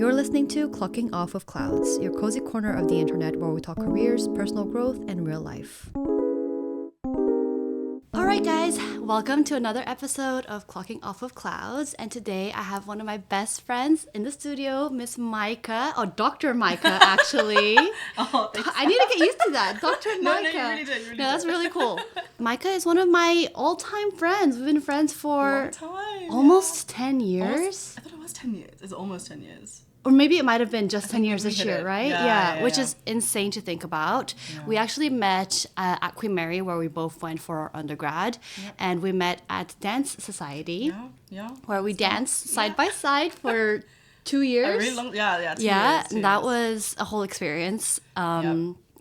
You're listening to Clocking Off with Clouds, your cozy corner of the internet where we talk careers, personal growth, and real life. Alright guys, welcome to another episode of Clocking Off with Clouds, and today I have one of my best friends in the studio, Miss Maika, or Dr. Maika actually. I need to get used to that, Dr. Maika. No, you really did. That's really cool. Maika is one of my all-time friends. We've been friends for almost 10 years. I thought it was 10 years. It's almost 10 years. Or maybe it might have been just 10 years this year, right? Yeah, which is insane to think about. Yeah. We actually met at Queen Mary, where we both went for our undergrad. Yeah. And we met at Dance Society, where we danced side by side for 2 years. A really long, 2 years. Yeah, and that was a whole experience.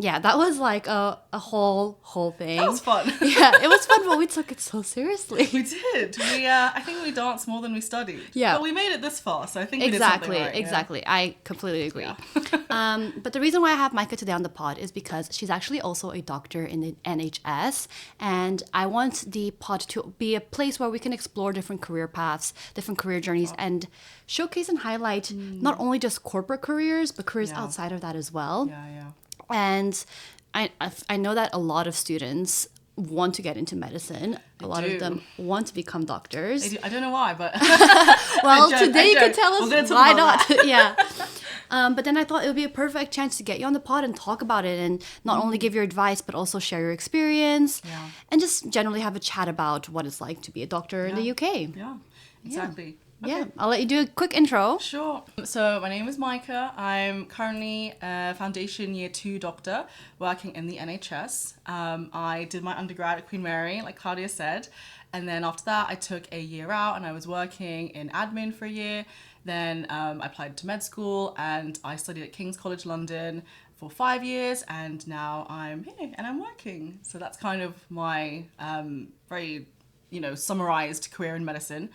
Yeah, that was like a whole thing. That was fun. Yeah, it was fun, but we took it so seriously. We did. I think we danced more than we studied. Yeah. But we made it this far, so I think we did something right. Exactly. I completely agree. Yeah. But the reason why I have Maika today on the pod is because she's actually also a doctor in the NHS, and I want the pod to be a place where we can explore different career paths, different career journeys, and showcase and highlight not only just corporate careers, but careers outside of that as well. Yeah. And I know that a lot of students want to get into medicine. A lot of them want to become doctors. I don't know why, but... Well, today you can tell us why not. Yeah. But then I thought it would be a perfect chance to get you on the pod and talk about it and not only give your advice, but also share your experience and just generally have a chat about what it's like to be a doctor in the UK. Yeah, exactly. Okay. Yeah, I'll let you do a quick intro. Sure. So my name is Maika. I'm currently a foundation year 2 doctor working in the NHS. I did my undergrad at Queen Mary, like Claudia said. And then after that, I took a year out and I was working in admin for a year. Then I applied to med school and I studied at King's College London for 5 years. And now I'm here and I'm working. So that's kind of my very, summarized career in medicine.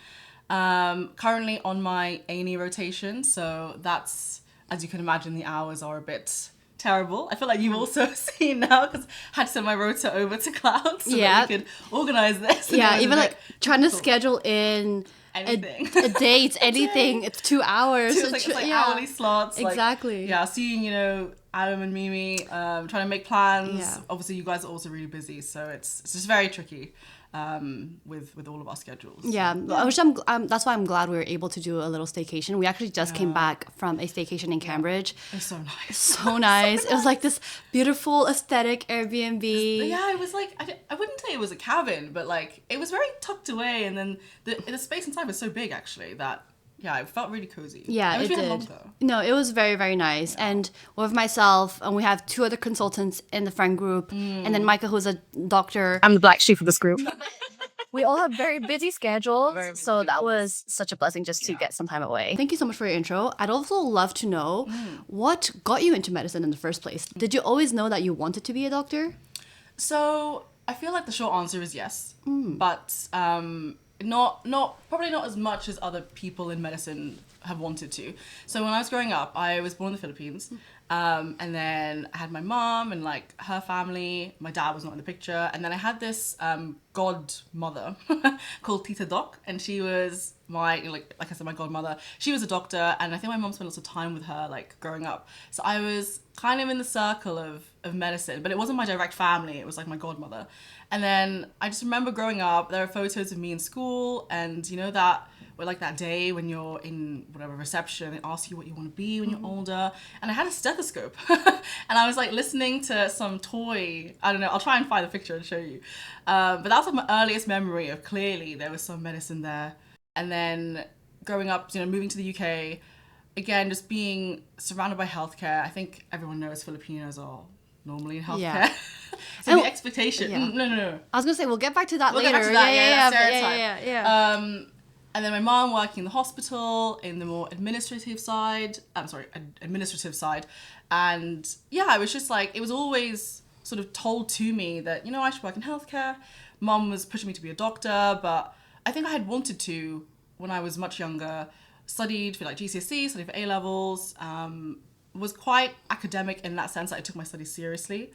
Currently on my A&E rotation, so that's, as you can imagine, the hours are a bit terrible. I feel like you've also seen now because I had to send my rota over to Cloud so that we could organize this. Yeah, even like trying to schedule in anything. a date, anything. It's 2 hours. It's like hourly slots. Exactly. Like, seeing, Adam and Mimi, trying to make plans. Yeah. Obviously, you guys are also really busy, so it's just very tricky. With all of our schedules. Yeah, which that's why I'm glad we were able to do a little staycation. We actually just came back from a staycation in Cambridge. It was so nice. So nice. It was like this beautiful aesthetic Airbnb. It was like, I wouldn't say it was a cabin, but like it was very tucked away, and then the space inside was so big actually that it felt really cozy. Yeah, it did. Long, though. No, it was very, very nice. Yeah. And with myself, and we have 2 other consultants in the friend group, and then Maika, who's a doctor. I'm the black sheep of this group. We all have very busy schedules, so that was such a blessing just to get some time away. Thank you so much for your intro. I'd also love to know what got you into medicine in the first place. Did you always know that you wanted to be a doctor? So I feel like the short answer is yes, but probably not as much as other people in medicine have wanted to. So when I was growing up, I was born in the Philippines, and then I had my mom and like her family. My dad was not in the picture, and then I had this godmother called Tita Doc, and she was my like I said, my godmother. She was a doctor, and I think my mom spent lots of time with her like growing up. So I was kind of in the circle of medicine, but it wasn't my direct family. It was like my godmother. And then I just remember growing up, there are photos of me in school, and that day when you're in whatever reception, they ask you what you want to be when you're older. And I had a stethoscope and I was like listening to some toy. I don't know, I'll try and find the picture and show you. But that was like my earliest memory of clearly there was some medicine there. And then growing up, moving to the UK, again, just being surrounded by healthcare. I think everyone knows Filipinos are normally in healthcare. Yeah. So the expectation. Yeah. No. I was going to say, we'll get back to that later. Get back to that, stereotype. Yeah. And then my mom working in the hospital in the more administrative side. And I was just like, it was always sort of told to me that, I should work in healthcare. Mom was pushing me to be a doctor, but I think I had wanted to, when I was much younger, studied for like GCSE, studied for A-levels, was quite academic in that sense that I took my studies seriously.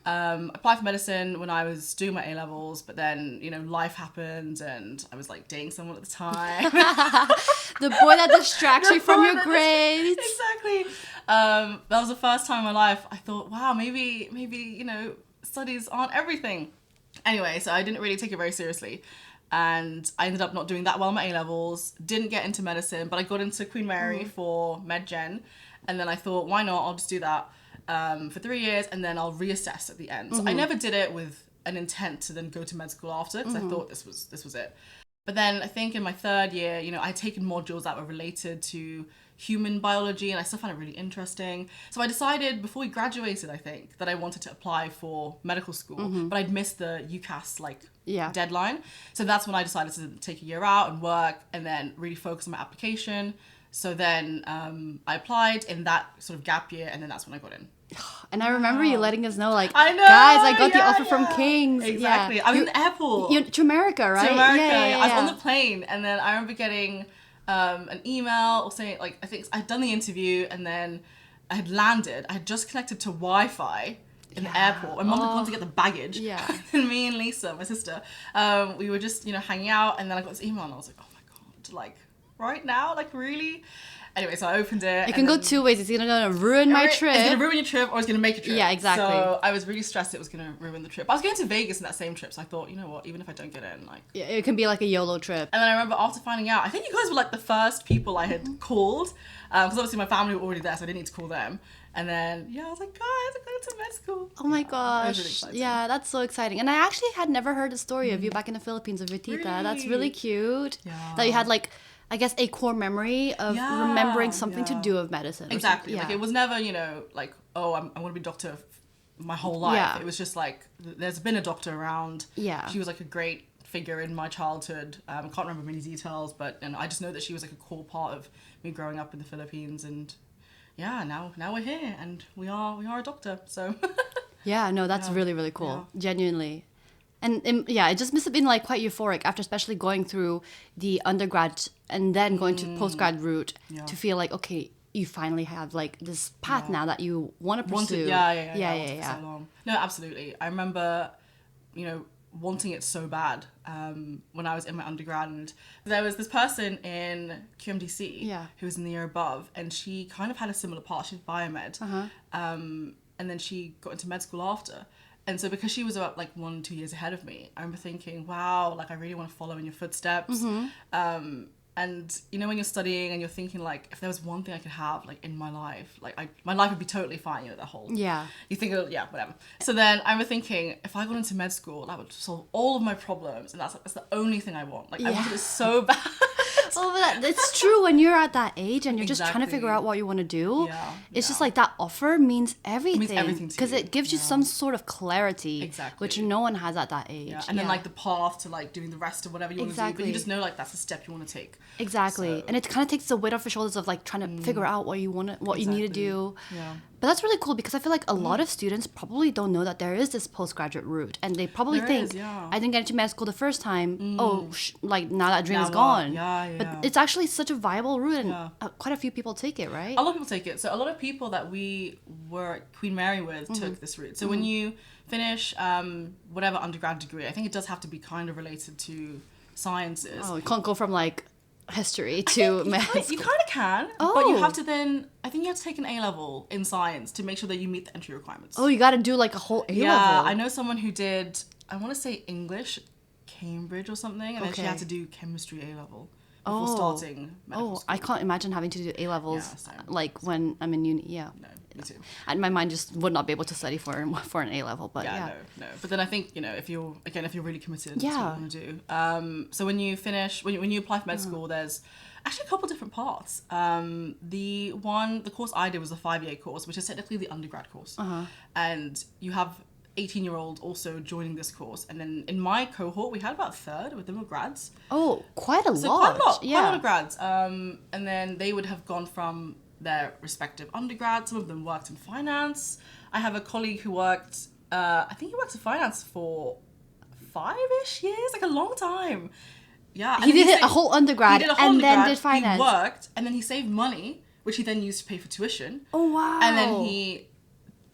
Applied for medicine when I was doing my A-levels, but then, life happened and I was like dating someone at the time. The boy that distracts you from your grades. Exactly. That was the first time in my life I thought, wow, maybe, studies aren't everything. Anyway, so I didn't really take it very seriously. And I ended up not doing that well in my A-levels, didn't get into medicine, but I got into Queen Mary for Med Gen. And then I thought, why not? I'll just do that for 3 years and then I'll reassess at the end. So I never did it with an intent to then go to med school after, because I thought this was it. But then I think in my third year, I'd taken modules that were related to human biology and I still found it really interesting. So I decided before we graduated, I think, that I wanted to apply for medical school, but I'd missed the UCAS deadline. So that's when I decided to take a year out and work and then really focus on my application. So then I applied in that sort of gap year and then that's when I got in. And I remember you letting us know, like, I know, guys, I got the offer from King's. Exactly. I was in the airport. To America, right? To America. Yeah. I was on the plane and then I remember getting an email or saying, like, I think I'd done the interview and then I had landed. I had just connected to Wi-Fi in the airport. My mum had gone to get the baggage. Yeah. And me and Lisa, my sister, we were just, hanging out and then I got this email and I was like, oh my God, like, right now? Like, really? Anyway, so I opened it. It can go two ways. It's either going to ruin my trip. It's going to ruin your trip or it's going to make your trip. Yeah, exactly. So I was really stressed it was going to ruin the trip. I was going to Vegas in that same trip, so I thought, you know what, even if I don't get in, like... Yeah, it can be like a YOLO trip. And then I remember after finding out, I think you guys were like the first people I had called, because obviously my family were already there, so I didn't need to call them. And then, I was like, guys, I'm going to med school. Oh my gosh. It was really exciting. Yeah, that's so exciting. And I actually had never heard the story of you back in the Philippines, of your tita. Really? That's really cute. Yeah. That you had, like, I guess a core memory of remembering something to do with medicine. Exactly. Like, it was never, like, oh, I want to be a doctor my whole life. Yeah. It was just like, there's been a doctor around. Yeah. She was like a great figure in my childhood. I can't remember many details, but I just know that she was like a core part of me growing up in the Philippines. And now we're here and we are a doctor. So Yeah, no, that's really, really cool. Yeah. Genuinely. And it just must have been like quite euphoric after especially going through the undergrad and then going to postgrad route to feel like, okay, you finally have like this path now that you want to pursue. Yeah. So long. No, absolutely. I remember, wanting it so bad when I was in my undergrad, and there was this person in QMDC who was in the year above, and she kind of had a similar path. She did biomed, and then she got into med school after. And so because she was about like 1-2 years ahead of me, I remember thinking, wow, like I really want to follow in your footsteps. And when you're studying and you're thinking like, if there was one thing I could have like in my life, like my life would be totally fine, that whole, you think, whatever. So then I remember thinking, if I got into med school, that would solve all of my problems. And that's the only thing I want. Like I wanted it so bad. Oh, but it's true when you're at that age and you're just trying to figure out what you want to do. It's just like that offer means everything. It means everything to you. Because it gives you some sort of clarity, which no one has at that age. And then like the path to like doing the rest of whatever you want to do, but you just know like that's the step you want to take. Exactly. So. And it kind of takes the weight off your shoulders of like trying to figure out what you want, what you need to do. Yeah. But that's really cool because I feel like a lot of students probably don't know that there is this postgraduate route, and they probably think, I didn't get into med school the first time. Like now that dream is gone. But it's actually such a viable route, and quite a few people take it, right? A lot of people take it. So a lot of people that we were at Queen Mary with took this route. So when you finish whatever undergrad degree, I think it does have to be kind of related to sciences. Oh, you can't go from like history to math. You kind of can, but you have to then, I think you have to take an A-level in science to make sure that you meet the entry requirements. Oh, you got to do like a whole A-level. Yeah, I know someone who did, I want to say English, Cambridge or something, and then she had to do chemistry A-level before starting medical school. I can't imagine having to do A-levels like when I'm in uni. Yeah. No, me too. And my mind just would not be able to study for an A-level, but no. But then I think, if you're really committed to what you want to do. So when you finish, when you apply for med school, there's actually a couple different paths. The course I did was a 5-year course, which is technically the undergrad course. And you have 18-year-olds also joining this course, and then in my cohort we had about a third of them were grads. Oh, quite a lot. Quite a lot of grads. And then they would have gone from their respective undergrads. Some of them worked in finance. I have a colleague who worked, I think he worked in finance for 5-ish years, like a long time. Yeah, he did a whole undergrad and then did finance. He worked and then he saved money, which he then used to pay for tuition. Oh wow! And then he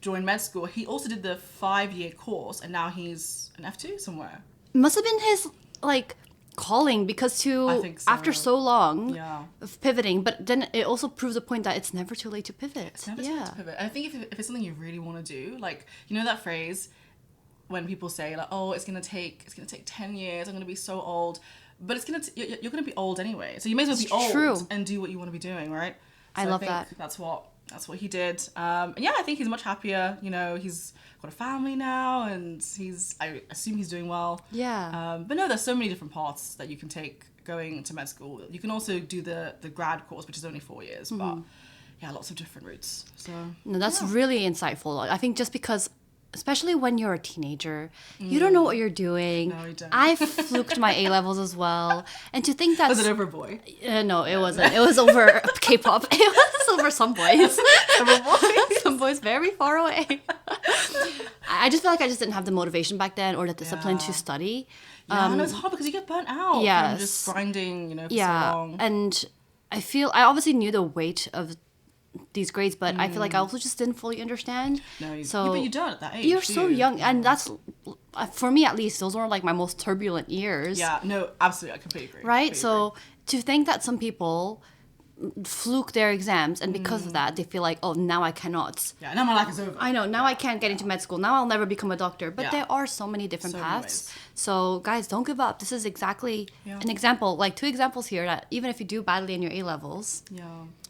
joined med school, he also did the 5-year course, and now he's an F2 somewhere. Must have been his like calling, because I think so. after so long Yeah. of pivoting, but then it also proves the point that it's never too late to pivot. It's never too late to pivot. And I think if it's something you really want to do, like, you know that phrase when people say like, oh, it's gonna take 10 years, I'm gonna be so old, but you're gonna be old anyway, so you may as well be old true. and do what you want to be doing, right? So I love think that. That's what he did. And yeah, I think he's much happier. You know, he's got a family now, and I assume he's doing well. Yeah. But no, there's so many different paths that you can take going to med school. You can also do the grad course, which is only 4 years, but yeah, lots of different routes. So No, that's really insightful. I think just because, especially when you're a teenager, you don't know what you're doing. No, you don't. I fluked my A levels as well, and to think that was it over a boy? no, it wasn't. It was over K-pop. It was over some boys. Some boys very far away. I just feel like I just didn't have the motivation back then or the discipline to study. Yeah, no, it's hard because you get burnt out from just grinding, you know, for so long. And I obviously knew the weight of these grades, but I feel like I also just didn't fully understand. No, so but you don't at that age. You're so young, and that's, for me at least, those were like my most turbulent years. Yeah, no, absolutely, I completely agree. Right? So to think that some people fluke their exams, and because of that, they feel like, oh, now I cannot. Yeah, now my life is over. I know, now I can't get into med school. Now I'll never become a doctor. But Yeah. there are so many different So many paths. ways. So guys, don't give up. This is exactly an example, like 2 examples here, that even if you do badly in your A levels, Yeah.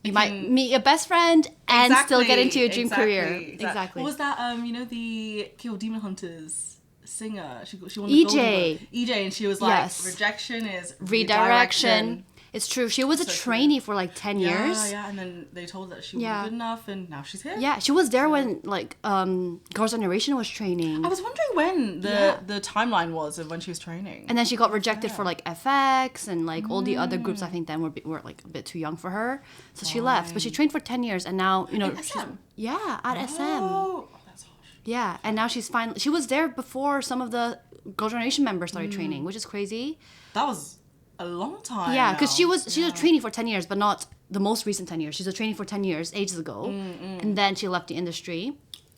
you might meet your best friend and still get into your dream career. Exactly. What was that? You know, the Kill Demon Hunters singer. She won the Golden EJ. Globe. EJ, and she was like, Yes. rejection is Redirection. It's true. She was a trainee for like 10 years. Yeah, and then they told her that she wasn't good enough, and now she's here. Yeah, she was there when like Girls' Generation was training. I was wondering when the timeline was of when she was training. And then she got rejected for like FX and like all the other groups. I think then were like a bit too young for her, so she left. But she trained for 10 years, and now she's at SM. Oh, that's harsh. Yeah, and now she's finally. She was there before some of the Girls' Generation members started training, which is crazy. That was a long time. Yeah, because she was Yeah. a trainee for 10 years, but not the most recent 10 years. She's a trainee for 10 years, ages ago, and then she left the industry.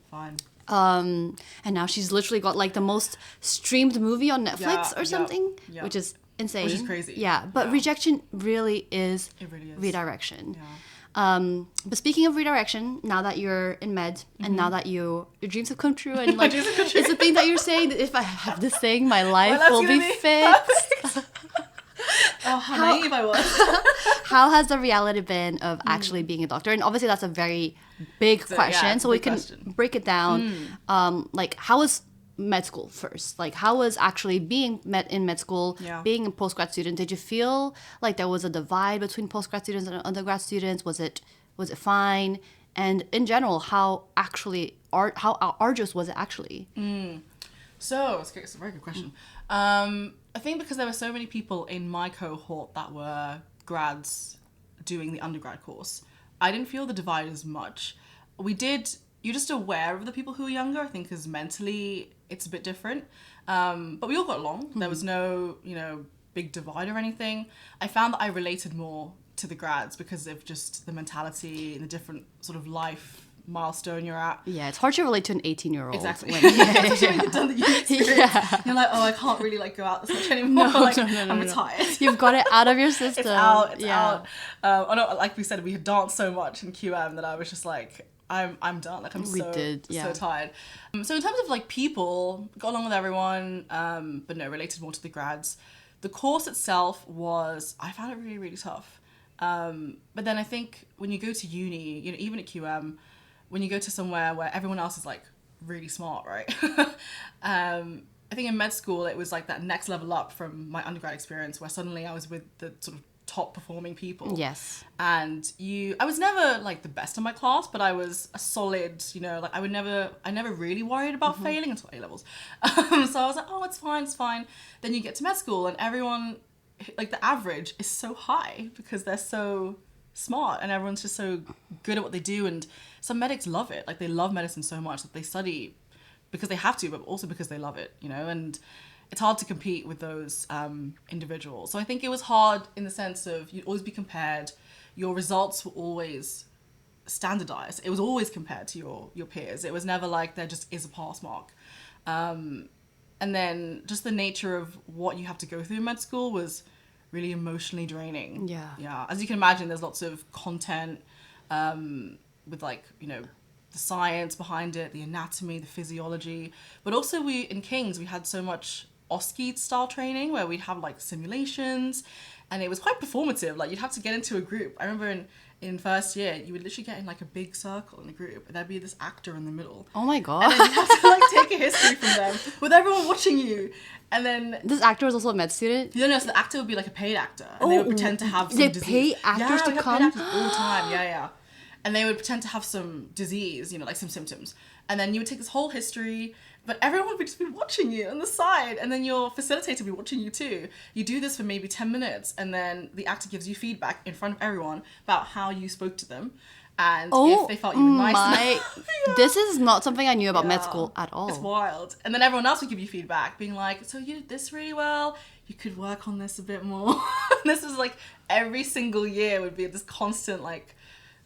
Fine. And now she's literally got like the most streamed movie on Netflix or something, which is insane. Which is crazy. Yeah, but rejection really is It really is. redirection. Yeah. But speaking of redirection, now that you're in med and now that your dreams have come true, and like dreams have come true. it's the thing that you're saying that if I have this thing, my life life's will gonna be be fixed. Oh, how naive I was. How has the reality been of actually being a doctor? And obviously that's a very big question. it's So a we big can question. break it down. Like how was med school first? Like how was actually being in med school, being a postgrad student? Did you feel like there was a divide between postgrad students and undergrad students? Was it fine? And in general, how arduous was it actually? So, it's a very good question. I think because there were so many people in my cohort that were grads doing the undergrad course, I didn't feel the divide as much. You're just aware of the people who are younger, I think, because mentally it's a bit different. But we all got along. There was no, big divide or anything. I found that I related more to the grads because of just the mentality and the different sort of life milestone you're at. Yeah, it's hard to relate to an 18-year-old. Exactly. Especially when you've done the uni experience. You're like, oh, I can't really go out this much anymore. I'm retired. You've got it out of your system. It's out. I know, like we said, we had danced so much in QM that I was just like, I'm done. Like I'm so tired. So in terms of like people, got along with everyone, but no, related more to the grads. The course itself I found it really, really tough. But then I think when you go to uni, even at QM, when you go to somewhere where everyone else is like really smart, right? I think in med school, it was like that next level up from my undergrad experience where suddenly I was with the sort of top performing people. Yes. And I was never like the best in my class, but I was a solid, like I never really worried about failing until A levels. So I was like, oh, it's fine. Then you get to med school and everyone, like the average is so high because they're so smart and everyone's just so good at what they do. And some medics love it. Like they love medicine so much that they study because they have to, but also because they love it, and it's hard to compete with those individuals. So I think it was hard in the sense of you'd always be compared. Your results were always standardized. It was always compared to your peers. It was never like there just is a pass mark. And then just the nature of what you have to go through in med school was really emotionally draining. Yeah. As you can imagine, there's lots of content with like, you know, the science behind it, the anatomy, the physiology. But also in King's, we had so much OSCE style training where we'd have like simulations, and it was quite performative. Like you'd have to get into a group. I remember in first year, you would literally get in like a big circle in a group, and there'd be this actor in the middle. Oh my god! And then you have to like take a history from them with everyone watching you. And then this actor was also a med student. No, so the actor would be like a paid actor, and they would pretend to have some disease. They pay actors to come? Paid actors all the time. Yeah. And they would pretend to have some disease, you know, like some symptoms. And then you would take this whole history, but everyone would just be watching you on the side, and then your facilitator would be watching you too. You do this for maybe 10 minutes, and then the actor gives you feedback in front of everyone about how you spoke to them, and if they felt you were nice enough. This is not something I knew about med school at all. It's wild. And then everyone else would give you feedback, being like, so you did this really well, you could work on this a bit more. This is like every single year would be this constant like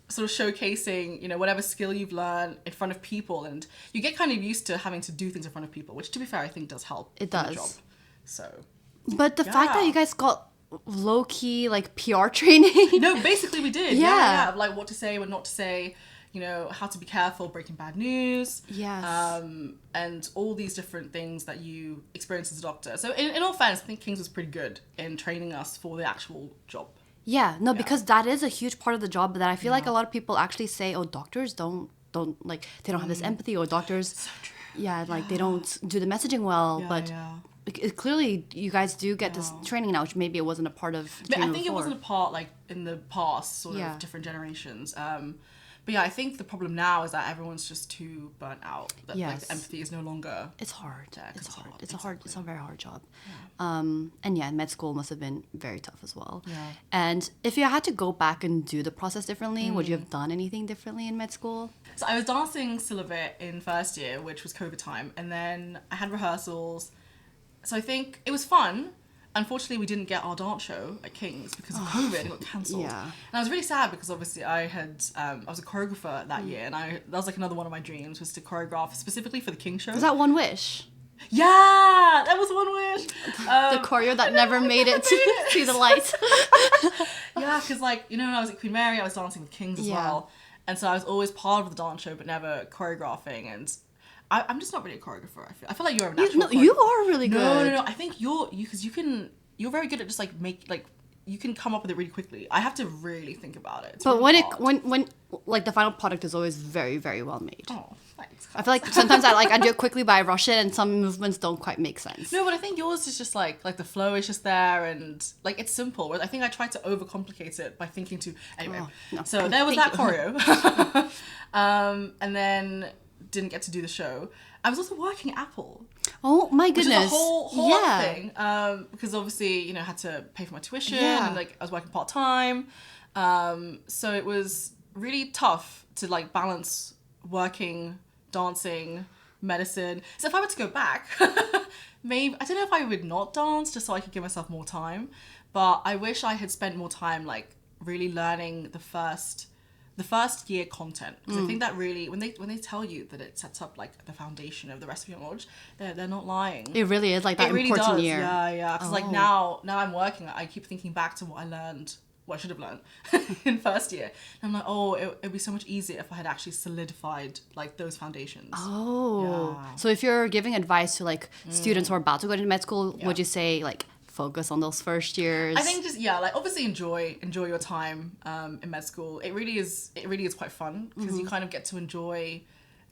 sort of showcasing, you know, whatever skill you've learned in front of people, and you get kind of used to having to do things in front of people, which to be fair I think does help. It does. In the job. So but the fact that you guys got low-key like PR training. No, basically we did. Yeah. Like what to say, what not to say, you know, how to be careful breaking bad news. Yes. And all these different things that you experience as a doctor. So in all fairness, I think King's was pretty good in training us for the actual job. Yeah, no, because that is a huge part of the job that I feel like a lot of people actually say, oh, doctors don't like, they don't have this empathy, or doctors, so true. Like they don't do the messaging well, but clearly you guys do get this training now, which maybe it wasn't a part of I think it wasn't a part like in the past sort of different generations. But yeah, I think the problem now is that everyone's just too burnt out. That like empathy is no longer. It's hard. Yeah, it's hard. It's exactly. It's a very hard job. Yeah. And yeah, med school must have been very tough as well. Yeah. And if you had to go back and do the process differently, would you have done anything differently in med school? So I was dancing still a bit in first year, which was COVID time, and then I had rehearsals. So I think it was fun. Unfortunately, we didn't get our dance show at King's because of COVID. It got cancelled. Yeah. And I was really sad because obviously I was a choreographer that year, and that was like another one of my dreams was to choreograph specifically for the King show. Was that One Wish? Yeah, that was One Wish. The choreo that never made it to see the light. Yeah, because like, you know, when I was at Queen Mary, I was dancing with Kings as well. And so I was always part of the dance show, but never choreographing. And I'm just not really a choreographer. I feel like you're a natural. You are really good. No. I think you're very good at just like you can come up with it really quickly. I have to really think about it. It's but really when like the final product is always very, very well made. Oh, thanks. I feel like sometimes I do it quickly, but I rush it, and some movements don't quite make sense. No, but I think yours is just like the flow is just there, and like it's simple. Whereas I think I tried to overcomplicate it by thinking anyway. Oh, no. So there was that choreo, and then didn't get to do the show. I was also working at Apple. Oh my goodness! Which is a whole other thing. Because obviously, you know, I had to pay for my tuition, and like I was working part time. So it was really tough to like balance working, dancing, medicine. So if I were to go back, maybe I don't know if I would not dance just so I could give myself more time. But I wish I had spent more time like really learning the first year content, because I think that really when they tell you that it sets up like the foundation of the rest of your knowledge, they're not lying. It really is like that really important does. year. Yeah. Because like now I'm working, I keep thinking back to what I learned, what I should have learned in first year, and I'm like, it'd be so much easier if I had actually solidified like those foundations. So if you're giving advice to like students who are about to go into med school, would you say like focus on those first years? I think just like obviously enjoy your time in med school. It really is quite fun because you kind of get to enjoy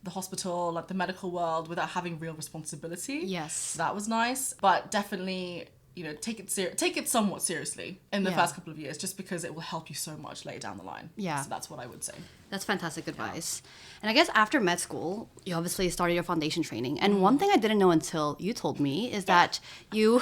the hospital, like the medical world, without having real responsibility. Yes, so that was nice, but definitely, you know, take it somewhat seriously in the first couple of years, just because it will help you so much later down the line. Yeah, so that's what I would say. That's fantastic advice. And I guess after med school, you obviously started your foundation training. And one thing I didn't know until you told me is that you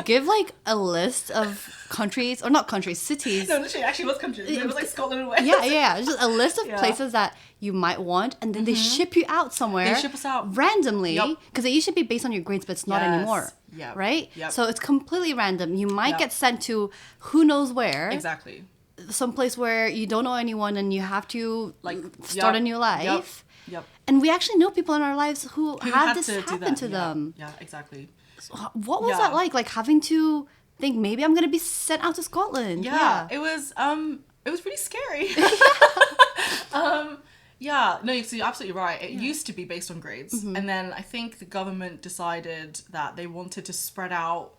give like a list of countries, or not countries, cities. No, literally, actually was countries. It was like Scotland and Wales. Yeah. Just a list of places that you might want, and then they ship you out somewhere. They ship us out randomly, because it used to be based on your grades, but it's not anymore. Yeah. Right? Yep. So it's completely random. You might get sent to who knows where. Exactly. someplace where you don't know anyone and you have to Like, start a yep, new life. Yep. And we actually know people in our lives who had this to do happen that. to them. Yeah, exactly. What was Yeah. that like? Like having to think maybe I'm gonna be sent out to Scotland. Yeah, it was really scary. Yeah, no, so you're absolutely right. It used to be based on grades, and then I think the government decided that they wanted to spread out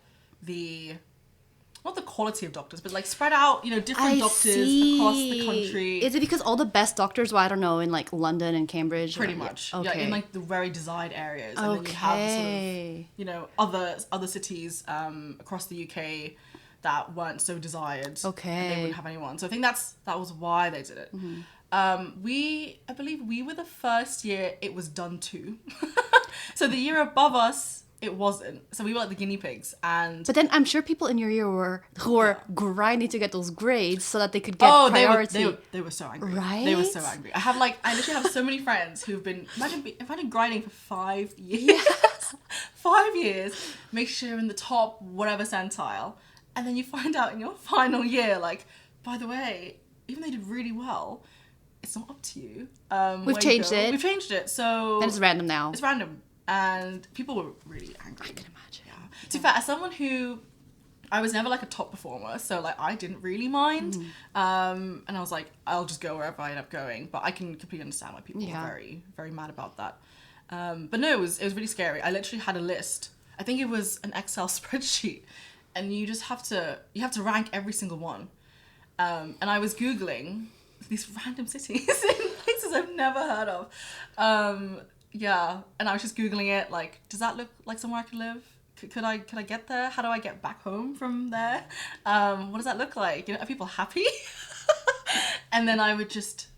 not the quality of doctors, but like spread out, different doctors across the country. Is it because all the best doctors were, I don't know, in like London and Cambridge? Pretty much. Okay. Yeah, in like the very desired areas. And then you have sort of, other cities across the UK that weren't so desired. Okay. And they wouldn't have anyone. So I think that was why they did it. I believe we were the first year it was done to. So the year above us, it wasn't. So we were like the guinea pigs. But then I'm sure people in your year who were grinding to get those grades so that they could get priority. They were so angry. Right? They were so angry. I literally have so many friends who've been, imagine grinding for 5 years. Yes. 5 years, make sure you're in the top whatever centile. And then you find out in your final year, like, by the way, even though you did really well, it's not up to you. We've changed it. We've changed it. So And it's random now. it's random. And people were really angry. I can imagine. Yeah. To be fair, as someone who, I was never like a top performer, so like I didn't really mind. And I was like, I'll just go wherever I end up going. But I can completely understand why people were very, very mad about that. But no, it was really scary. I literally had a list. I think it was an Excel spreadsheet, and you just have to rank every single one. And I was Googling these random cities in places I've never heard of. Yeah, and I was just Googling it, like, does that look like somewhere I could live? Could I get there? How do I get back home from there? What does that look like? Are people happy? And then I would just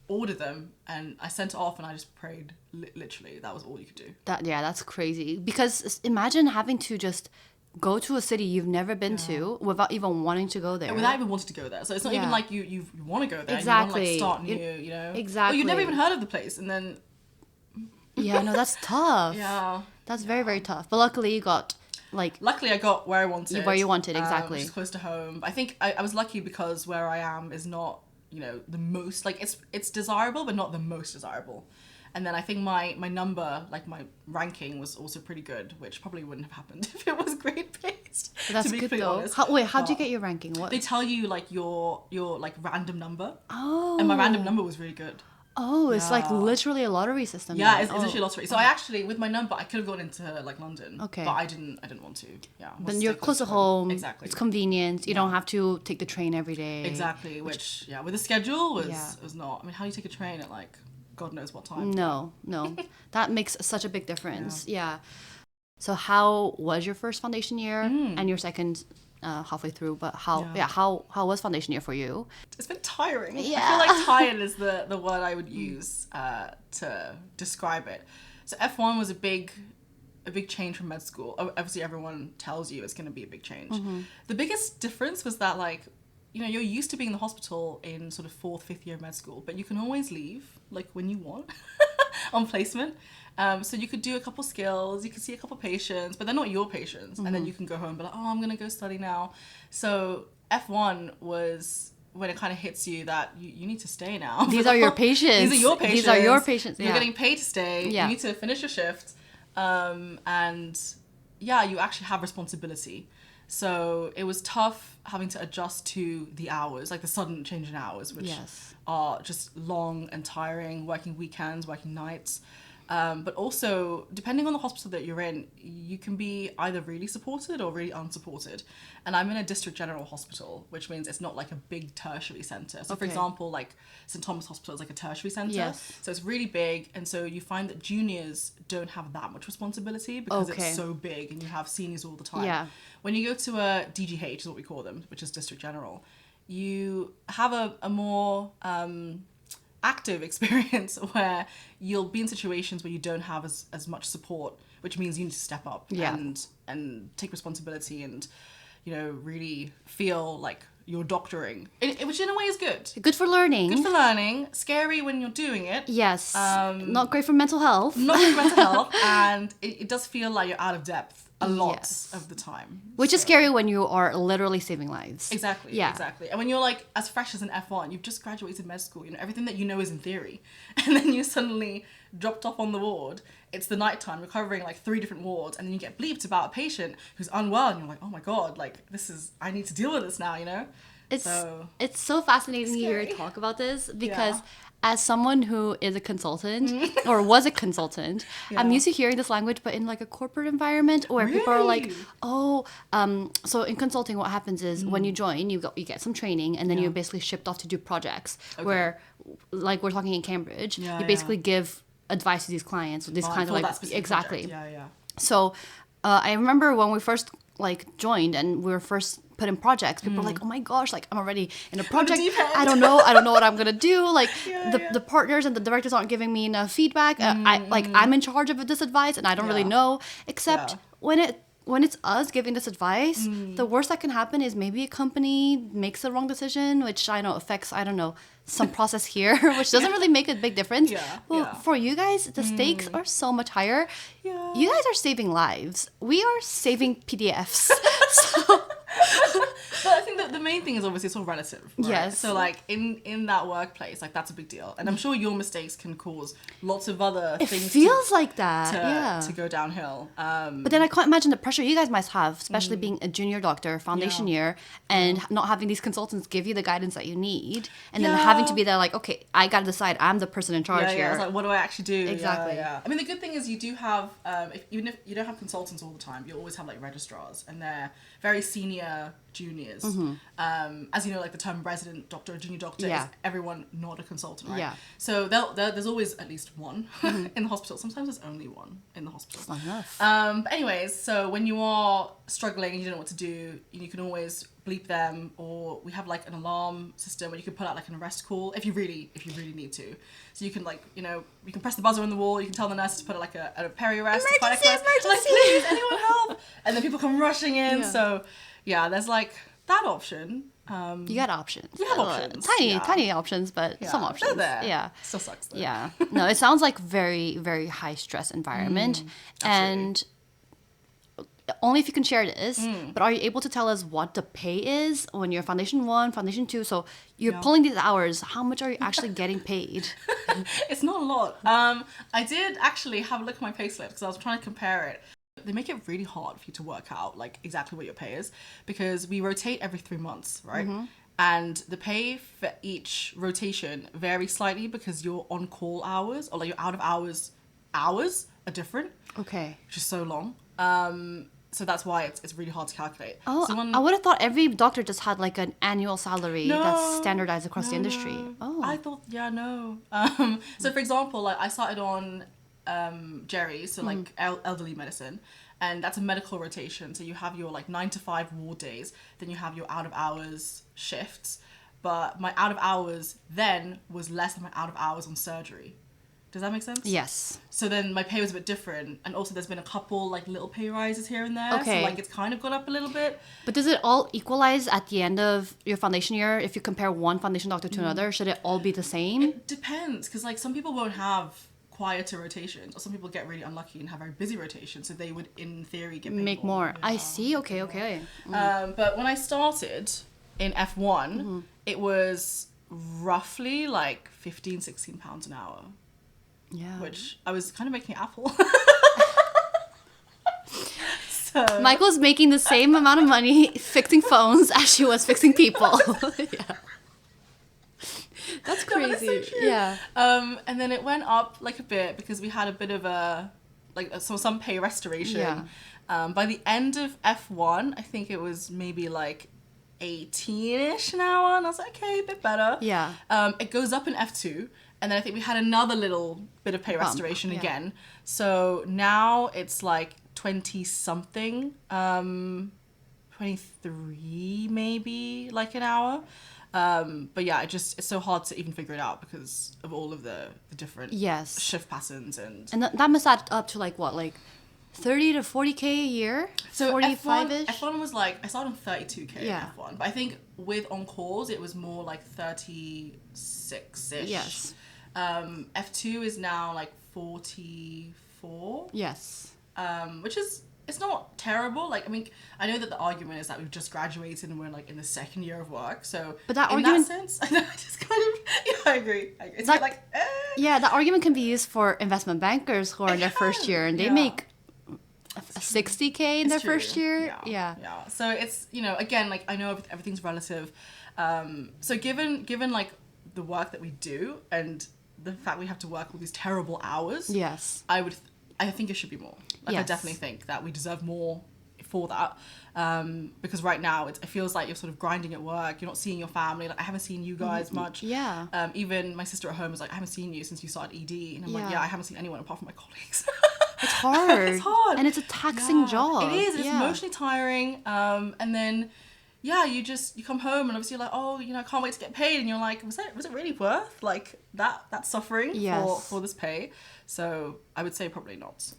order them, and I sent it off, and I just prayed. Literally, that was all you could do. That's crazy. Because imagine having to just go to a city you've never been to without even wanting to go there. Without even wanting to go there. So it's not even like you want to go there. Exactly. You want to like start new, Exactly. Or you've never even heard of the place, and then... Yeah, no, that's tough. Yeah. That's very, very tough. But luckily you got Luckily I got where I wanted. Where you wanted, exactly. Which is close to home. But I think I was lucky because where I am is not, the most, like it's desirable, but not the most desirable. And then I think my number, like my ranking was also pretty good, which probably wouldn't have happened if it was grade based. That's good though. How'd you get your ranking? What? They tell you like your like random number. Oh. And my random number was really good. Oh, it's like literally a lottery system. Yeah, it's literally a lottery. So I actually, with my number, I could have gone into like London. Okay. But I didn't want to. Yeah. Then you're close to home. Exactly. It's convenient. You don't have to take the train every day. Exactly. Which with the schedule was not. I mean, how do you take a train at like God knows what time? No. That makes such a big difference. Yeah. So how was your first foundation year and your second halfway through? But how was foundation year for you? It's been tiring. Yeah. I feel like tired is the word I would use to describe it. So F1 was a big change from med school. Obviously, everyone tells you it's going to be a big change. The biggest difference was that like, you're used to being in the hospital in sort of 4th, 5th year of med school, but you can always leave like when you want on placement. So you could do a couple skills, you could see a couple patients, but they're not your patients. And then you can go home and be like, oh, I'm going to go study now. So F1 was when it kind of hits you that you need to stay now. These are your patients. These are your patients. These are your patients. You're getting paid to stay. Yeah. You need to finish your shift. And you actually have responsibility. So it was tough having to adjust to the hours, like the sudden change in hours, which are just long and tiring, working weekends, working nights. But also, depending on the hospital that you're in, you can be either really supported or really unsupported. And I'm in a district general hospital, which means it's not like a big tertiary centre. So for example, like St Thomas Hospital is like a tertiary centre. Yes. So it's really big. And so you find that juniors don't have that much responsibility because it's so big and you have seniors all the time. Yeah. When you go to a DGH, is what we call them, which is district general, you have a more... active experience where you'll be in situations where you don't have as much support, which means you need to step up and take responsibility and really feel like you're doctoring, which in a way is good. Good for learning. Scary when you're doing it. Yes. Not great for mental health. Not great for mental health, and it does feel like you're out of depth a lot Yes. of the time. Which is scary when you are literally saving lives. Exactly. Yeah. Exactly. And when you're like as fresh as an F1, you've just graduated med school, everything that you know is in theory. And then you suddenly dropped off on the ward. It's the nighttime, you're covering like 3 different wards, and then you get bleeped about a patient who's unwell, and you're like, oh my God, like I need to deal with this now, It's so fascinating to hear you talk about this because as someone who is a consultant or was a consultant, I'm used to hearing this language, but in like a corporate environment where people are like, so in consulting, what happens is when you join, you get some training, and then you're basically shipped off to do projects where, like we're talking in Cambridge, you basically give advice to these clients. So these clients are like, exactly. Yeah. So I remember when we first like joined and we were first put in projects, people were like, oh my gosh, like I'm already in a project. I don't know what I'm gonna do. Like the partners and the directors aren't giving me enough feedback. I'm in charge of this advice and I don't really know. Except when it's us giving this advice, the worst that can happen is maybe a company makes the wrong decision, which I know affects, I don't know, some process here, which doesn't really make a big difference. For you guys, the stakes are so much higher. You guys are saving lives. We are saving PDFs. But I think that the main thing is obviously it's all relative. Right? Yes. So like in that workplace, like that's a big deal. And I'm sure your mistakes can cause lots of other things. It feels like that. To go downhill. But then I can't imagine the pressure you guys must have, especially being a junior doctor, foundation year, and not having these consultants give you the guidance that you need, and then having to be there like, okay, I gotta decide. I'm the person in charge here. It's like, what do I actually do? Exactly. I mean, the good thing is you do have, even if you don't have consultants all the time, you always have like registrars, and they're very senior juniors. As you know, like the term resident doctor or junior doctor is everyone not a consultant, right? Yeah. So there's always at least one in the hospital. Sometimes there's only one in the hospital. It's not enough. But anyways, so when you are struggling and you don't know what to do, you can always bleep them, or we have like an alarm system where you can put out like an arrest call if you really need to. So you can like, you can press the buzzer on the wall, you can tell the nurse to put like a peri-arrest, emergency. like, please, anyone help? And then people come rushing in. So there's like that option. You got options. You have options. Tiny options, but some options. They're there. Yeah. Still sucks though. Yeah. No, it sounds like very, very high stress environment. And only if you can share this, but are you able to tell us what the pay is when you're Foundation 1, Foundation 2? So you're pulling these hours. How much are you actually getting paid? It's not a lot. I did actually have a look at my payslip because I was trying to compare it. They make it really hard for you to work out like exactly what your pay is because we rotate every 3 months, right? And the pay for each rotation varies slightly because your on-call hours or like your out of hours are different. Okay. Which is so long. So that's why it's really hard to calculate. Oh, so I would have thought every doctor just had like an annual salary that's standardized across the industry. Oh. I thought, no. So for example, like I started on Jerry, so like elderly medicine, and that's a medical rotation. So you have your like 9 to 5 ward days, then you have your out of hours shifts. But my out of hours then was less than my out of hours on surgery. Does that make sense? Yes. So then my pay was a bit different, and also there's been a couple like little pay rises here and there. Okay. So like it's kind of gone up a little bit. But does it all equalize at the end of your foundation year? If you compare one foundation doctor to another, should it all be the same? It depends, because like some people won't have quieter rotations, or some people get really unlucky and have very busy rotations, so they would in theory get paid Make more. Yeah. I see. Okay. But when I started in F1, it was roughly like 15-16 pounds an hour. Yeah. Which I was kind of making Apple. So Michael's making the same amount of money fixing phones as she was fixing people. Yeah. That's crazy. No, that's so true. Yeah. And then it went up like a bit because we had a bit of some pay restoration. Yeah. By the end of F1, I think it was maybe like 18-ish an hour, and I was like, okay, a bit better. Yeah. It goes up in F2. And then I think we had another little bit of pay restoration again. So now it's like 20-something, 23 maybe, like an hour. But yeah, it's so hard to even figure it out because of all of the different shift patterns. And that must add up to like what, like 30 to 40K a year? So 45-ish? F1 was like, I started on 32K in F1. But I think with on-calls, it was more like 36-ish. Yes. F2 is now like 44. Yes. Which is it's not terrible. Like, I mean, I know that the argument is that we've just graduated and we're like in the second year of work. So, But that in argument, that sense, I just kind of, I agree. It's that, like, yeah, that argument can be used for investment bankers who are in their first year and they make 60K in their first year. Yeah. So it's, you know, again, like, I know everything's relative. So given like the work that we do and the fact we have to work all these terrible hours, Yes. I think it should be more. Like, I definitely think that we deserve more for that. Because right now it feels like you're sort of grinding at work. You're not seeing your family. Like, I haven't seen you guys much. Yeah. Even my sister at home was like, I haven't seen you since you started ED. And I'm like, I haven't seen anyone apart from my colleagues. It's hard. It's hard. And it's a taxing job. It is. It's emotionally tiring. And then, you come home and obviously you're like, oh, you know, I can't wait to get paid. And you're like, was it really worth like that suffering for this pay? So I would say probably not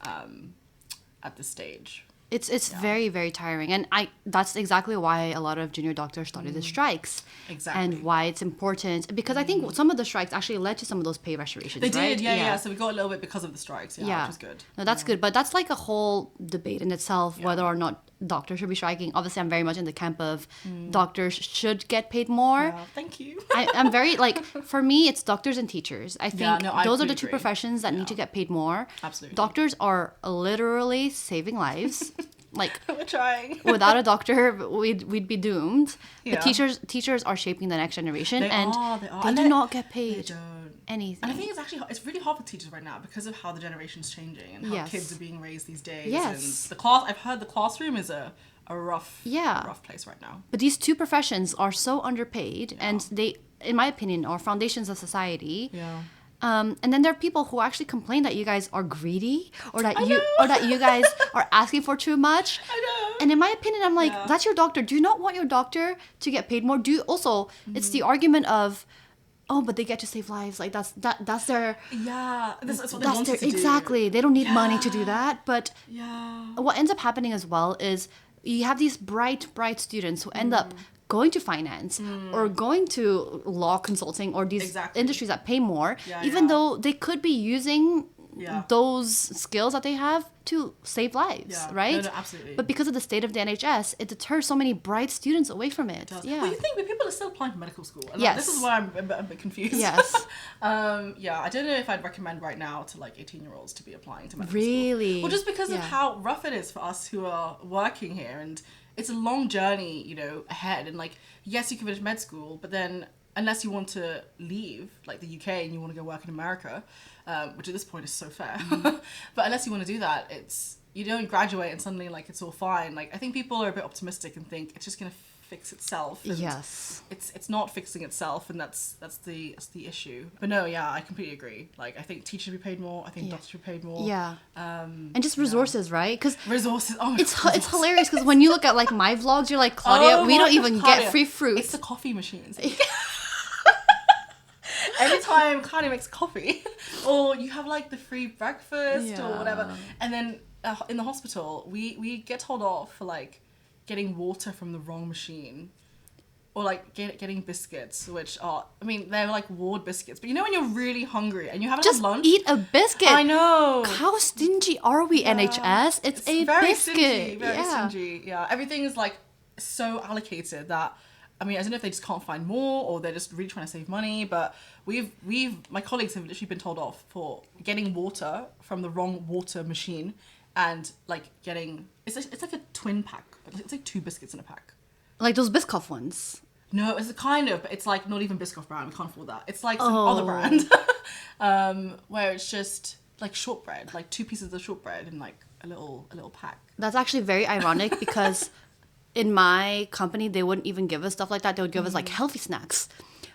at this stage. It's very, very tiring. And that's exactly why a lot of junior doctors started the strikes. Exactly. And why it's important. Because I think some of the strikes actually led to some of those pay restorations, They right? did, yeah. So we got a little bit because of the strikes, which was good. No, that's good. But that's like a whole debate in itself, whether or not doctors should be striking. Obviously, I'm very much in the camp of doctors should get paid more. Yeah, thank you. I'm very, like, for me, it's doctors and teachers. I think I those are the completely two agree. professions that need to get paid more. Absolutely. Doctors are literally saving lives. Like, We're trying. without a doctor, we'd be doomed. Yeah. But teachers are shaping the next generation, They and are. they do not get They paid don't. anything. And I think it's really hard for teachers right now because of how the generation's changing and how Yes. kids are being raised these days. Yes. And I've heard the classroom is a rough place right now. But these two professions are so underpaid, and they, in my opinion, are foundations of society. Yeah. And then there are people who actually complain that you guys are greedy, or that you guys are asking for too much. I know. And in my opinion, I'm like, that's your doctor. Do you not want your doctor to get paid more? Do you also? It's the argument of, oh, but they get to save lives. Like that's their. Yeah, that's what they wanted to do. Exactly. They don't need money to do that. But Yeah. what ends up happening as well is you have these bright students who end up going to finance or going to law consulting or these industries that pay more, even though they could be using those skills that they have to save lives, right? No, absolutely. But because of the state of the NHS, it deters so many bright students away from it. Yeah. Well, you think but people are still applying for medical school. And Yes. This is why I'm a bit confused. Yes. I don't know if I'd recommend right now to like 18-year-olds to be applying to medical school. Really? Well, just because of how rough it is for us who are working here, and it's a long journey, you know, ahead. And like, yes, you can finish med school, but then unless you want to leave like the UK and you want to go work in America, which at this point is so fair, but unless you want to do that, you don't graduate and suddenly like it's all fine. Like, I think people are a bit optimistic and think it's just gonna fix itself. And Yes. it's not fixing itself, and that's the issue. But no, I completely agree. Like, I think teachers should be paid more. I think doctors should be paid more. Yeah. And just resources, right? Because resources. Oh, it's hilarious because when you look at like my vlogs, you're like, Claudia, we don't even get free fruit. It's the coffee machines. Every time Claudia makes coffee, or you have like the free breakfast or whatever, and then in the hospital we get told off for like getting water from the wrong machine, or like getting biscuits, which are, I mean, they're like ward biscuits, but you know when you're really hungry and you haven't just had lunch, eat a biscuit. I know. How stingy are we, NHS? It's a very biscuit. Stingy, very stingy. Yeah, everything is like so allocated that, I mean, I don't know if they just can't find more or they're just really trying to save money, but my colleagues have literally been told off for getting water from the wrong water machine, and like getting, it's like a twin pack. It's like 2 biscuits in a pack. Like those Biscoff ones. No, it's a kind of, but it's like not even Biscoff brand. We can't afford that. It's like some other brand, where it's just like shortbread, like 2 pieces of shortbread in like a little pack. That's actually very ironic because in my company, they wouldn't even give us stuff like that. They would give us like healthy snacks,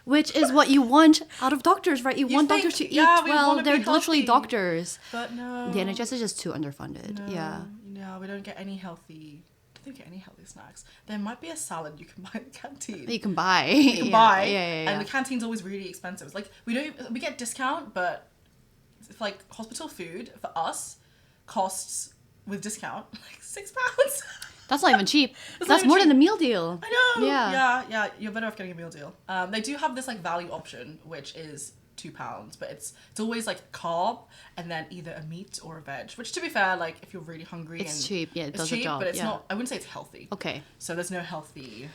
which is what you want out of doctors, right? You want doctors to eat well. They're literally doctors. But no. The NHS is just too underfunded. No, yeah. No, we don't get any healthy. I don't get any healthy snacks. There might be a salad you can buy in the canteen. You can buy. Yeah. And the canteen's always really expensive. It's like we get discount, but it's like hospital food for us costs with discount like £6. That's not even cheap. That's more than a meal deal. I know. Yeah. Yeah. You're better off getting a meal deal. They do have this like value option, which is £2, but it's always like carb and then either a meat or a veg, which to be fair, like if you're really hungry, It's and cheap. Yeah, it it's does cheap, the job. but it's yeah. not, I wouldn't say it's healthy. Okay. So there's no healthy,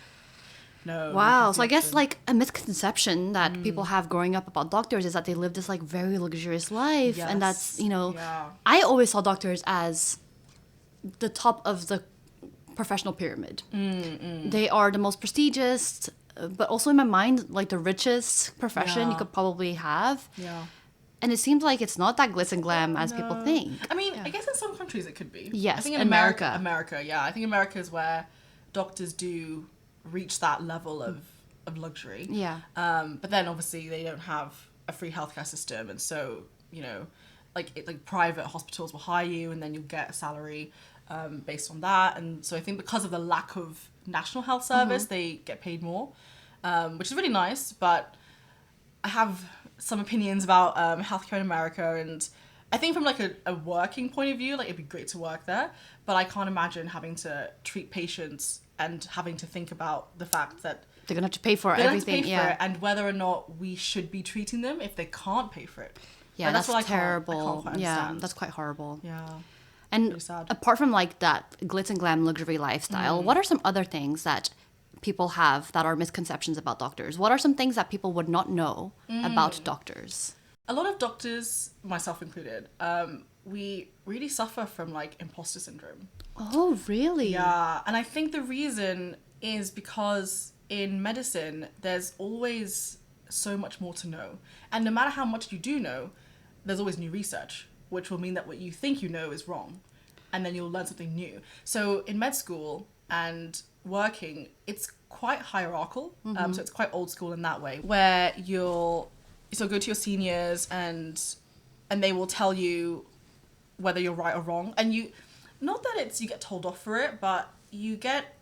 no Wow. healthy So I guess option. like a misconception that people have growing up about doctors is that they live this like very luxurious life, and that's, Yes. you know, Yeah. I always saw doctors as the top of the professional pyramid. They are the most prestigious, but also in my mind, like the richest profession you Yeah. could probably have. Yeah. And it seems like it's not that glitz and glam as people No. think. I mean, I guess in some countries it could be. Yes, I think in America. America, yeah. I think America is where doctors do reach that level of luxury. Yeah. But then obviously they don't have a free healthcare system, and so, you know, like private hospitals will hire you, and then you'll get a salary based on that. And so I think because of the lack of national health service, they get paid more, which is really nice. But I have some opinions about healthcare in America, and I think from like a working point of view, like it'd be great to work there, but I can't imagine having to treat patients and having to think about the fact that They're going to have to pay for they have to everything. pay for it, and whether or not we should be treating them if they can't pay for it. Yeah, And that's what I terrible. can't quite Yeah, understand. that's quite horrible. Yeah. And Really sad. apart from like that glitz and glam luxury lifestyle, what are some other things that people have that are misconceptions about doctors? What are some things that people would not know about doctors? A lot of doctors, myself included, we really suffer from like imposter syndrome. Oh, really? Yeah, and I think the reason is because in medicine, there's always so much more to know. And no matter how much you do know, there's always new research, which will mean that what you think you know is wrong. And then you'll learn something new. So in med school and working, it's quite hierarchical. So it's quite old school in that way, where you'll go to your seniors and they will tell you whether you're right or wrong. And you, not that it's you get told off for it, but you get,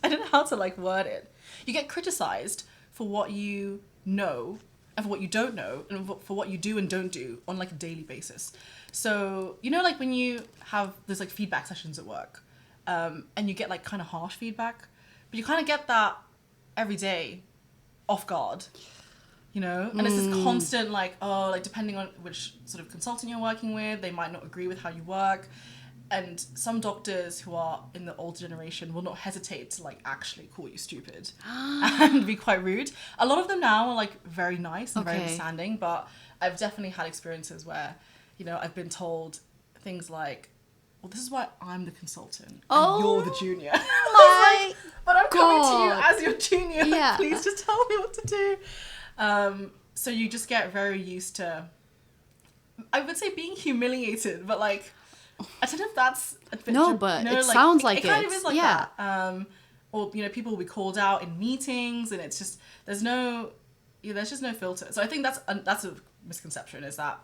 I don't know how to like word it. You get criticized for what you know and for what you don't know, and for what you do and don't do on like a daily basis. So, you know, like when you have those like feedback sessions at work, and you get like kind of harsh feedback, but you kind of get that every day off guard, you know? And it's this constant like, oh, like depending on which sort of consultant you're working with, they might not agree with how you work. And some doctors who are in the older generation will not hesitate to like actually call you stupid and be quite rude. A lot of them now are like very nice and very Okay. understanding, but I've definitely had experiences where, you know, I've been told things like, well, this is why I'm the consultant and you're the junior. My But I'm coming to you God. as your junior. Like, Yeah. please just tell me what to do. So you just get very used to, I would say, being humiliated, but like, I don't know if that's a bit, No, but it sounds like it kind of it. is like Yeah. that. Or, you know, people will be called out in meetings, and it's just there's just no filter. So I think that's a misconception, is that,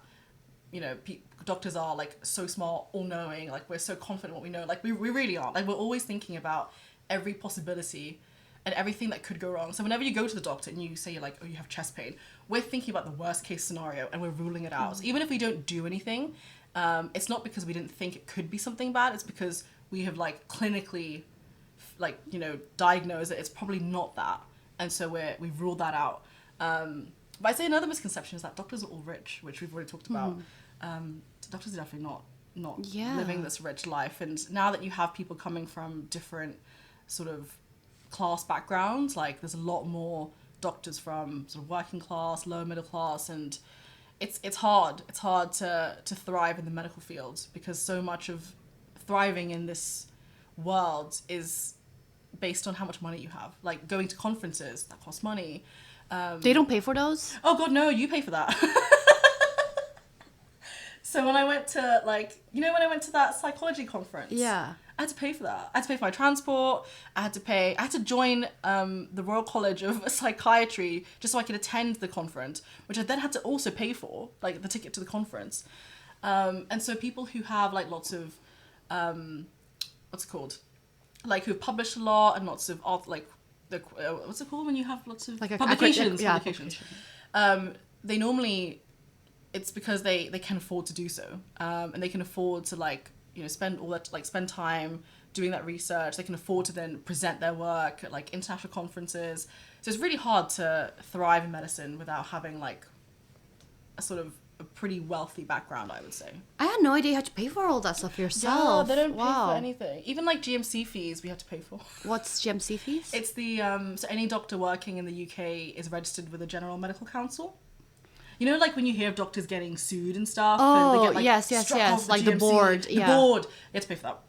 you know, doctors are like so smart, all knowing, like we're so confident in what we know. Like we really are. Like we're always thinking about every possibility and everything that could go wrong. So whenever you go to the doctor and you say you're like, oh, you have chest pain, we're thinking about the worst case scenario and we're ruling it out. So even if we don't do anything, it's not because we didn't think it could be something bad. It's because we have like clinically, like, you know, diagnosed that it's probably not that, and so we've ruled that out. But I'd say another misconception is that doctors are all rich, which we've already talked about. Doctors are definitely not Yeah. living this rich life. And now that you have people coming from different sort of class backgrounds, like there's a lot more doctors from sort of working class, lower middle class, and it's hard to thrive in the medical field, because so much of thriving in this world is based on how much money you have. Like going to conferences, that costs money. They don't pay for those? Oh god, no, you pay for that. So when I went to that psychology conference, Yeah. I had to pay for that. I had to pay for my transport. I had to join the Royal College of Psychiatry just so I could attend the conference, which I then had to also pay for, like the ticket to the conference. And so people who have like lots of, what's it called? Like who have published a lot and lots of like the what's it called when you have lots of Like a publications? yeah, Publications. They normally, it's because they can afford to do so, and they can afford to like, you know, spend time doing that research. They can afford to then present their work at like international conferences. So it's really hard to thrive in medicine without having like a sort of a pretty wealthy background, I would say. I had no idea you had to pay for all that stuff yourself. Yeah, they don't pay Wow. for anything. Even like GMC fees we have to pay for. What's GMC fees? It's the so any doctor working in the UK is registered with the General Medical Council. You know, like when you hear of doctors getting sued and stuff. Oh, and they get, like, yes. struck off Like the GMC. board. The Yeah. board. You have to pay for that.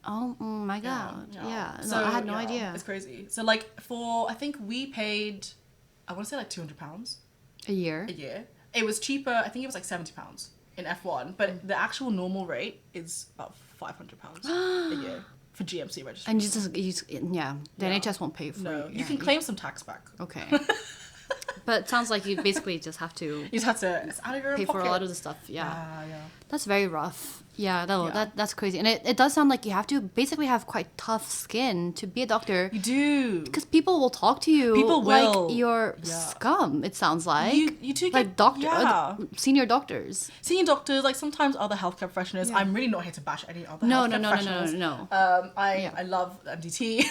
Oh my god. Yeah. No, So, I had no yeah, idea. It's crazy. So like I think we paid, I want to say like £200 A year. a year. It was cheaper. I think it was like £70 in F1, but the actual normal rate is about £500 a year for GMC registration. And the NHS won't pay for No, it. you can claim some tax back. Okay. But it sounds like you basically just have to You just have to, it's out of your own pay pocket. for a lot of the stuff. Yeah. Yeah. That's very rough. Yeah, Yeah. that's crazy. And it does sound like you have to basically have quite tough skin to be a doctor. You do. Because people will talk to you People will. like you're Yeah. scum, it sounds like. You do like get, senior doctors. Senior doctors, like sometimes other healthcare professionals. Yeah. I'm really not here to bash any other No, healthcare no. professionals. I love MDT.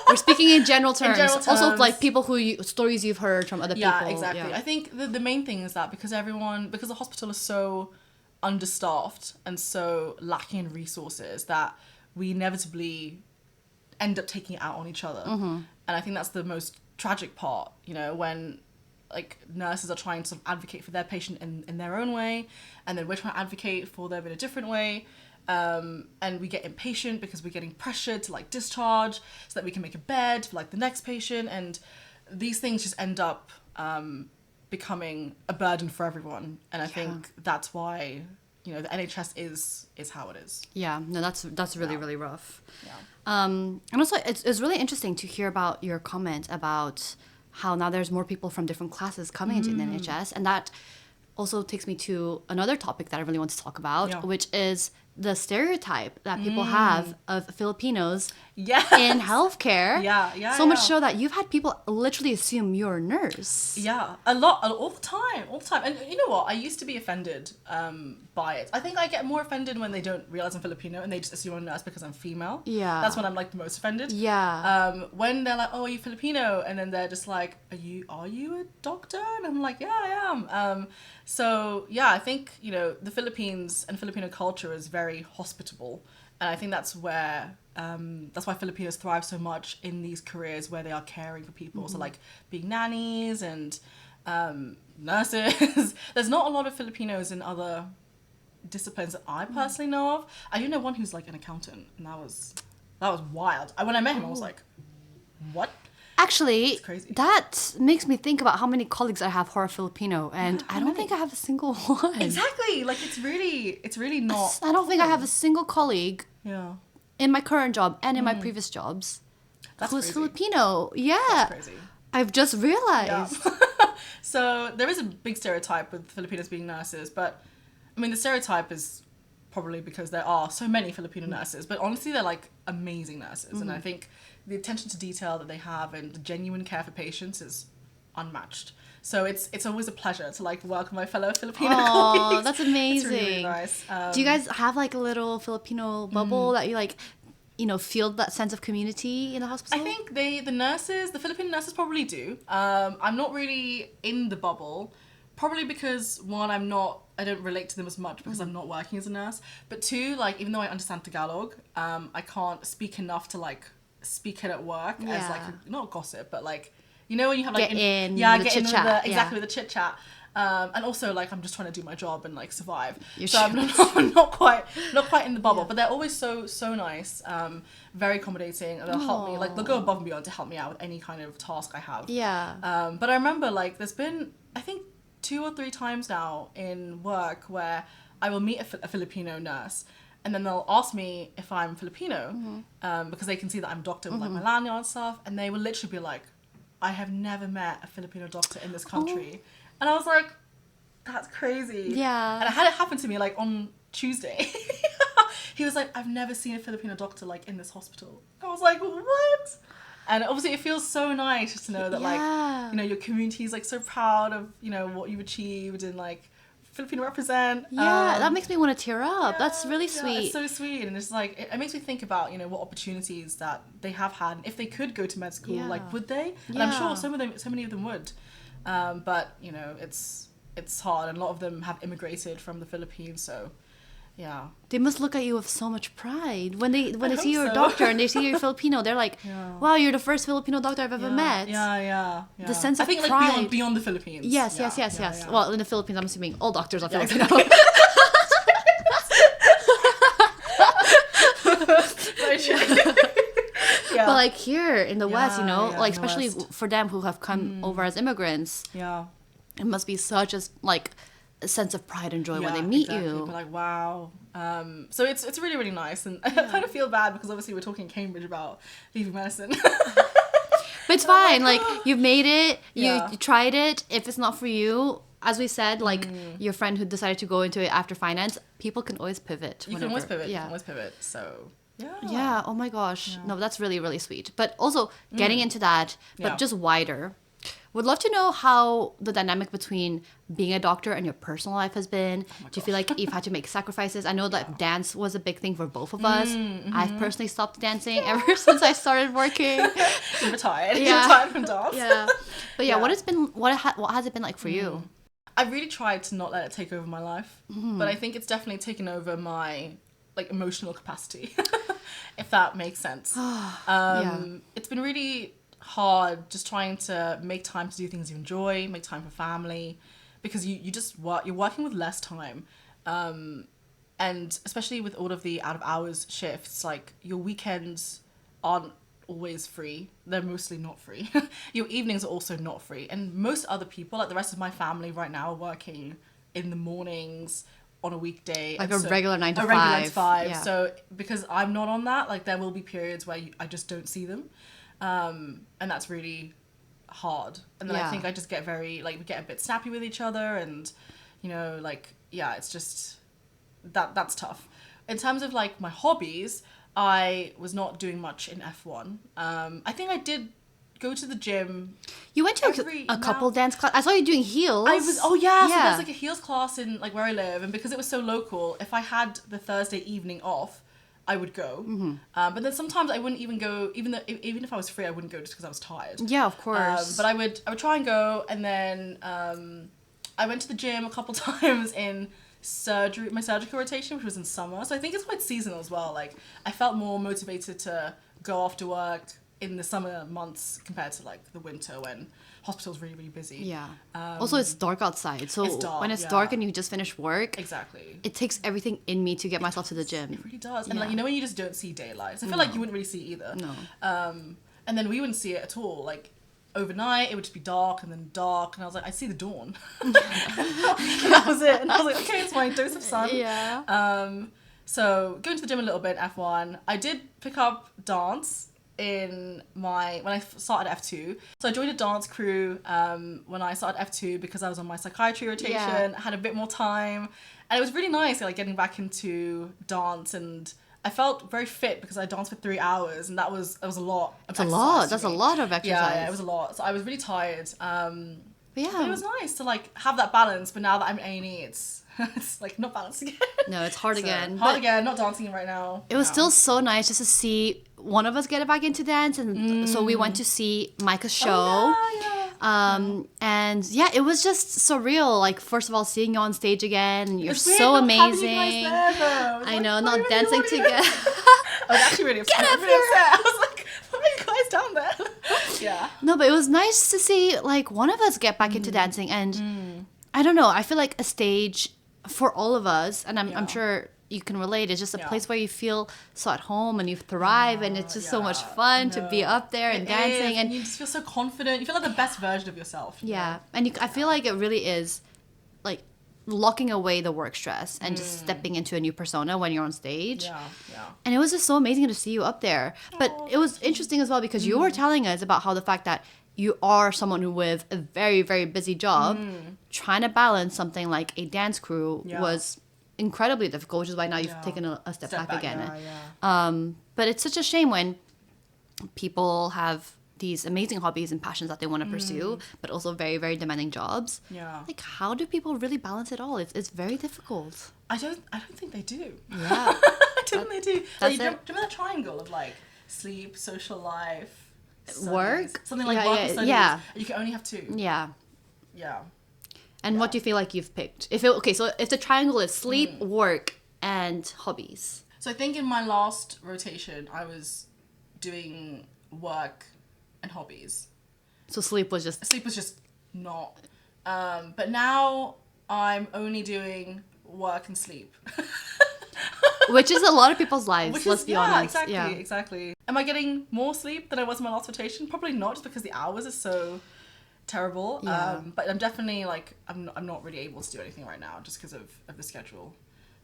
We're speaking in general terms. general Also, terms. like people stories you've heard from other people. Yeah, exactly. I think the main thing is that because the hospital is so understaffed and so lacking in resources that we inevitably end up taking it out on each other. Mm-hmm. And I think that's the most tragic part, you know, when like nurses are trying to sort of advocate for their patient in their own way, and then we're trying to advocate for them in a different way. And we get impatient because we're getting pressured to like discharge so that we can make a bed for like the next patient, and these things just end up becoming a burden for everyone. And I think that's why, you know, the NHS is how it is. Yeah, no, that's really, really rough. Yeah. And also, it's really interesting to hear about your comment about how now there's more people from different classes coming into the NHS, and that also takes me to another topic that I really want to talk about, which is the stereotype that people have of Filipinos in healthcare. So much so that you've had people literally assume you're a nurse. Yeah, a lot, all the time. And you know what? I used to be offended by it. I think I get more offended when they don't realize I'm Filipino and they just assume I'm a nurse because I'm female. Yeah. That's when I'm like the most offended. Yeah. When they're like, "Oh, are you Filipino?" and then they're just like, "Are you a doctor?" And I'm like, "Yeah, I am." So yeah, I think, you know, the Philippines and Filipino culture is very hospitable, and I think that's where that's why Filipinos thrive so much in these careers where they are caring for people. So like being nannies and nurses. There's not a lot of Filipinos in other disciplines that I personally know of. I do know one who's like an accountant, and that was wild. When I met him, I was like, "What?" Actually, crazy. that makes me think about how many colleagues I have who are Filipino, and I don't think I have a single one. Exactly. Like it's really not. I don't think I have a single colleague Yeah. in my current job and in my previous jobs who's crazy. Filipino. Yeah. That's crazy. I've just realized. Yeah. So there is a big stereotype with Filipinos being nurses, but I mean the stereotype is probably because there are so many Filipino nurses, but honestly they're like amazing nurses, and I think the attention to detail that they have and the genuine care for patients is unmatched. So it's always a pleasure to like work with my fellow Filipino colleagues. Oh, that's amazing. It's really nice. Do you guys have like a little Filipino bubble that you like, you know, feel that sense of community in the hospital? I think the Filipino nurses probably do. I'm not really in the bubble, probably because one, I don't relate to them as much because I'm not working as a nurse. But two, like even though I understand Tagalog, I can't speak enough to like speak it at work as like not gossip, but like, you know, when you have like get in with the chit-chat. with the chit chat. And also like I'm just trying to do my job and like survive. You so I'm not quite in the bubble, but they're always so nice, very accommodating, and they'll help me, like they'll go above and beyond to help me out with any kind of task I have. Yeah. But I remember like there's been I think 2 or 3 times now in work where I will meet a Filipino nurse, and then they'll ask me if I'm Filipino, because they can see that I'm a doctor with like my lanyard and stuff, and they will literally be like, "I have never met a Filipino doctor in this country." And I was like, that's crazy. Yeah. And I had it happen to me like on Tuesday. He was like, "I've never seen a Filipino doctor like in this hospital." I was like, what? And obviously it feels so nice just to know that like, you know, your community is like so proud of, you know, what you've achieved and like Filipino represent. Yeah, that makes me want to tear up. That's really sweet. It's so sweet. And it's like, it makes me think about, you know, what opportunities that they have had. And if they could go to med school, like, would they? And I'm sure so many of them would. But, you know, it's it's hard, and a lot of them have immigrated from the Philippines, so yeah. They must look at you with so much pride when they I see you're a hope so. doctor and they see you're Filipino. They're like, Yeah. "Wow, you're the first Filipino doctor I've ever met." Yeah. The sense of I think pride. like beyond the Philippines. Yes. Yeah. Well, in the Philippines, I'm assuming all doctors are Yeah, Filipino. exactly. Very true. Yeah. But like here in the West, you know, yeah, like in the especially West. for them who have come over as immigrants, Yeah. it must be such a sense of pride and joy when Yeah, they meet exactly. you. But like, wow. So it's really, really nice. And I kind of feel bad because obviously we're talking Cambridge about leaving medicine. But it's fine. Like, you've made it. Yeah. You tried it. If it's not for you, as we said, like your friend who decided to go into it after finance, people can always pivot. You can always whenever. pivot. You Yeah. can always pivot. So, yeah. Yeah. Oh my gosh. No, that's really, really sweet. But also getting into that, but Yeah. just wider. Would love to know how the dynamic between being a doctor and your personal life has been. Do you feel like you've had to make sacrifices? I know that dance was a big thing for both of us. I've personally stopped dancing ever since I started working. You're retired. Yeah. You're retired from dance. Yeah. But yeah, Yeah. what has it been like for you? I've really tried to not let it take over my life, Mm-hmm. but I think it's definitely taken over my like emotional capacity, if that makes sense. It's been really hard just trying to make time to do things you enjoy, make time for family, because you just work, you're working with less time, and especially with all of the out of hours shifts, like your weekends aren't always free. They're mostly not free. Your evenings are also not free, and most other people, like the rest of my family right now, are working in the mornings on a weekday, Like and a regular 9 to a regular 9 to 5. 5. Yeah. So because I'm not on that, like there will be periods where I just don't see them, and that's really hard. And then Yeah. I think I just get very like we get a bit snappy with each other, and you know, like yeah, it's just that's tough. In terms of like my hobbies, I was not doing much in F1. I think I did go to the gym. You went to a couple dance class. I saw you doing heels. I was so there's like a heels class in like where I live, and because it was so local, if I had the Thursday evening off, I would go. But then sometimes I wouldn't even go, even if I was free, I wouldn't go just because I was tired. Yeah, of course. But I would try and go, and then I went to the gym a couple times in my surgical rotation, which was in summer. So I think it's quite seasonal as well. Like I felt more motivated to go after work in the summer months compared to like the winter when hospital's really, really busy. Yeah. Also, it's dark outside. So It's dark, when it's yeah. dark and you just finish work, Exactly. it takes everything in me to get myself to the gym. It really does. And Yeah. like, you know, when you just don't see daylight. So I feel like you wouldn't really see it either. No. And then we wouldn't see it at all. Like overnight, it would just be dark and then dark. And I was like, I see the dawn. And that was it. And I was like, okay, it's my dose of sun. Yeah. So going to the gym a little bit, F1. I did pick up dance when I started F2. So I joined a dance crew when I started F2 because I was on my psychiatry rotation. Yeah. I had a bit more time, and it was really nice like getting back into dance, and I felt very fit because I danced for 3 hours, and that was a lot. That's a lot. That's a lot of exercise. Yeah, it was a lot. So I was really tired. But yeah. But it was nice to like have that balance. But now that I'm A&E, it's like not balanced again. No, it's hard So, again. Hard But again. Not dancing right now. it was No. still so nice just to see one of us get back into dance, and so we went to see Maika's show. Oh, yeah. And yeah, it was just surreal. Like, first of all, seeing you on stage again, and you're It's weird so not having you amazing. guys there, though. It's I like, know, why not are you dancing not here? together. I was actually really upset. Get I up was really upset. I was like, why are you guys down there? Yeah. No, but it was nice to see like one of us get back into dancing, and I don't know. I feel like a stage for all of us, and I'm Yeah. sure you can relate. It's just a Yeah. place where you feel so at home and you thrive, and it's just so much Yeah. fun to be No. up there and It dancing, is, and you just feel so confident. You feel like the best version of yourself. you yeah, know? and I feel like it really is like locking away the work stress and just stepping into a new persona when you're on stage. Yeah. And it was just so amazing to see you up there. But Oh, it was interesting as well because you were telling us about how the fact that you are someone with a very, very busy job, trying to balance something like a dance crew Yeah. was incredibly difficult, which is why now you've Yeah. taken a step back again. Yeah. But it's such a shame when people have these amazing hobbies and passions that they want to pursue, but also very, very demanding jobs. Yeah. Like, how do people really balance it all? It's very difficult. I don't think they do. Yeah. I don't think they do. That's Like, do you it. remember that triangle of like sleep, social life, studies? Work? Something like Yeah, work yeah, and studies. yeah. You can only have two. Yeah. Yeah. And what do you feel like you've picked? So if the triangle is sleep, work, and hobbies. So I think in my last rotation, I was doing work and hobbies. So sleep was just not. But now I'm only doing work and sleep. which is a lot of people's lives, let's be honest. Exactly. Am I getting more sleep than I was in my last rotation? Probably not, just because the hours are so terrible. Yeah. But I'm definitely like, I'm not really able to do anything right now just because of the schedule.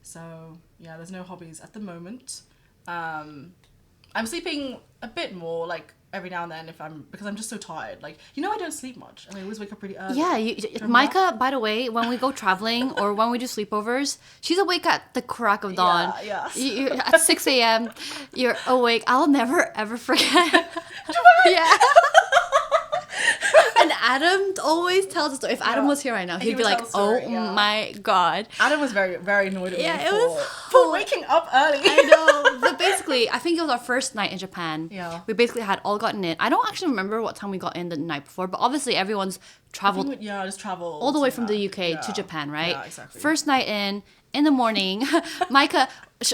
So yeah, there's no hobbies at the moment. I'm sleeping a bit more, like every now and then because I'm just so tired. Like, I don't sleep much and I always wake up pretty early. Yeah, Maika, by the way, when we go traveling or when we do sleepovers, she's awake at the crack of dawn. Yeah. At 6 a.m., you're awake. I'll never, ever forget. Yeah. And Adam always tells us, if Adam was here right now, he'd be like, my God. Adam was very, very annoyed at me for waking up early. I know. But basically, I think it was our first night in Japan. Yeah. We basically had all gotten in. I don't actually remember what time we got in the night before, but obviously everyone's traveled. Just traveled. All the way from the UK to Japan, right? Yeah, exactly. First night in the morning. Maika,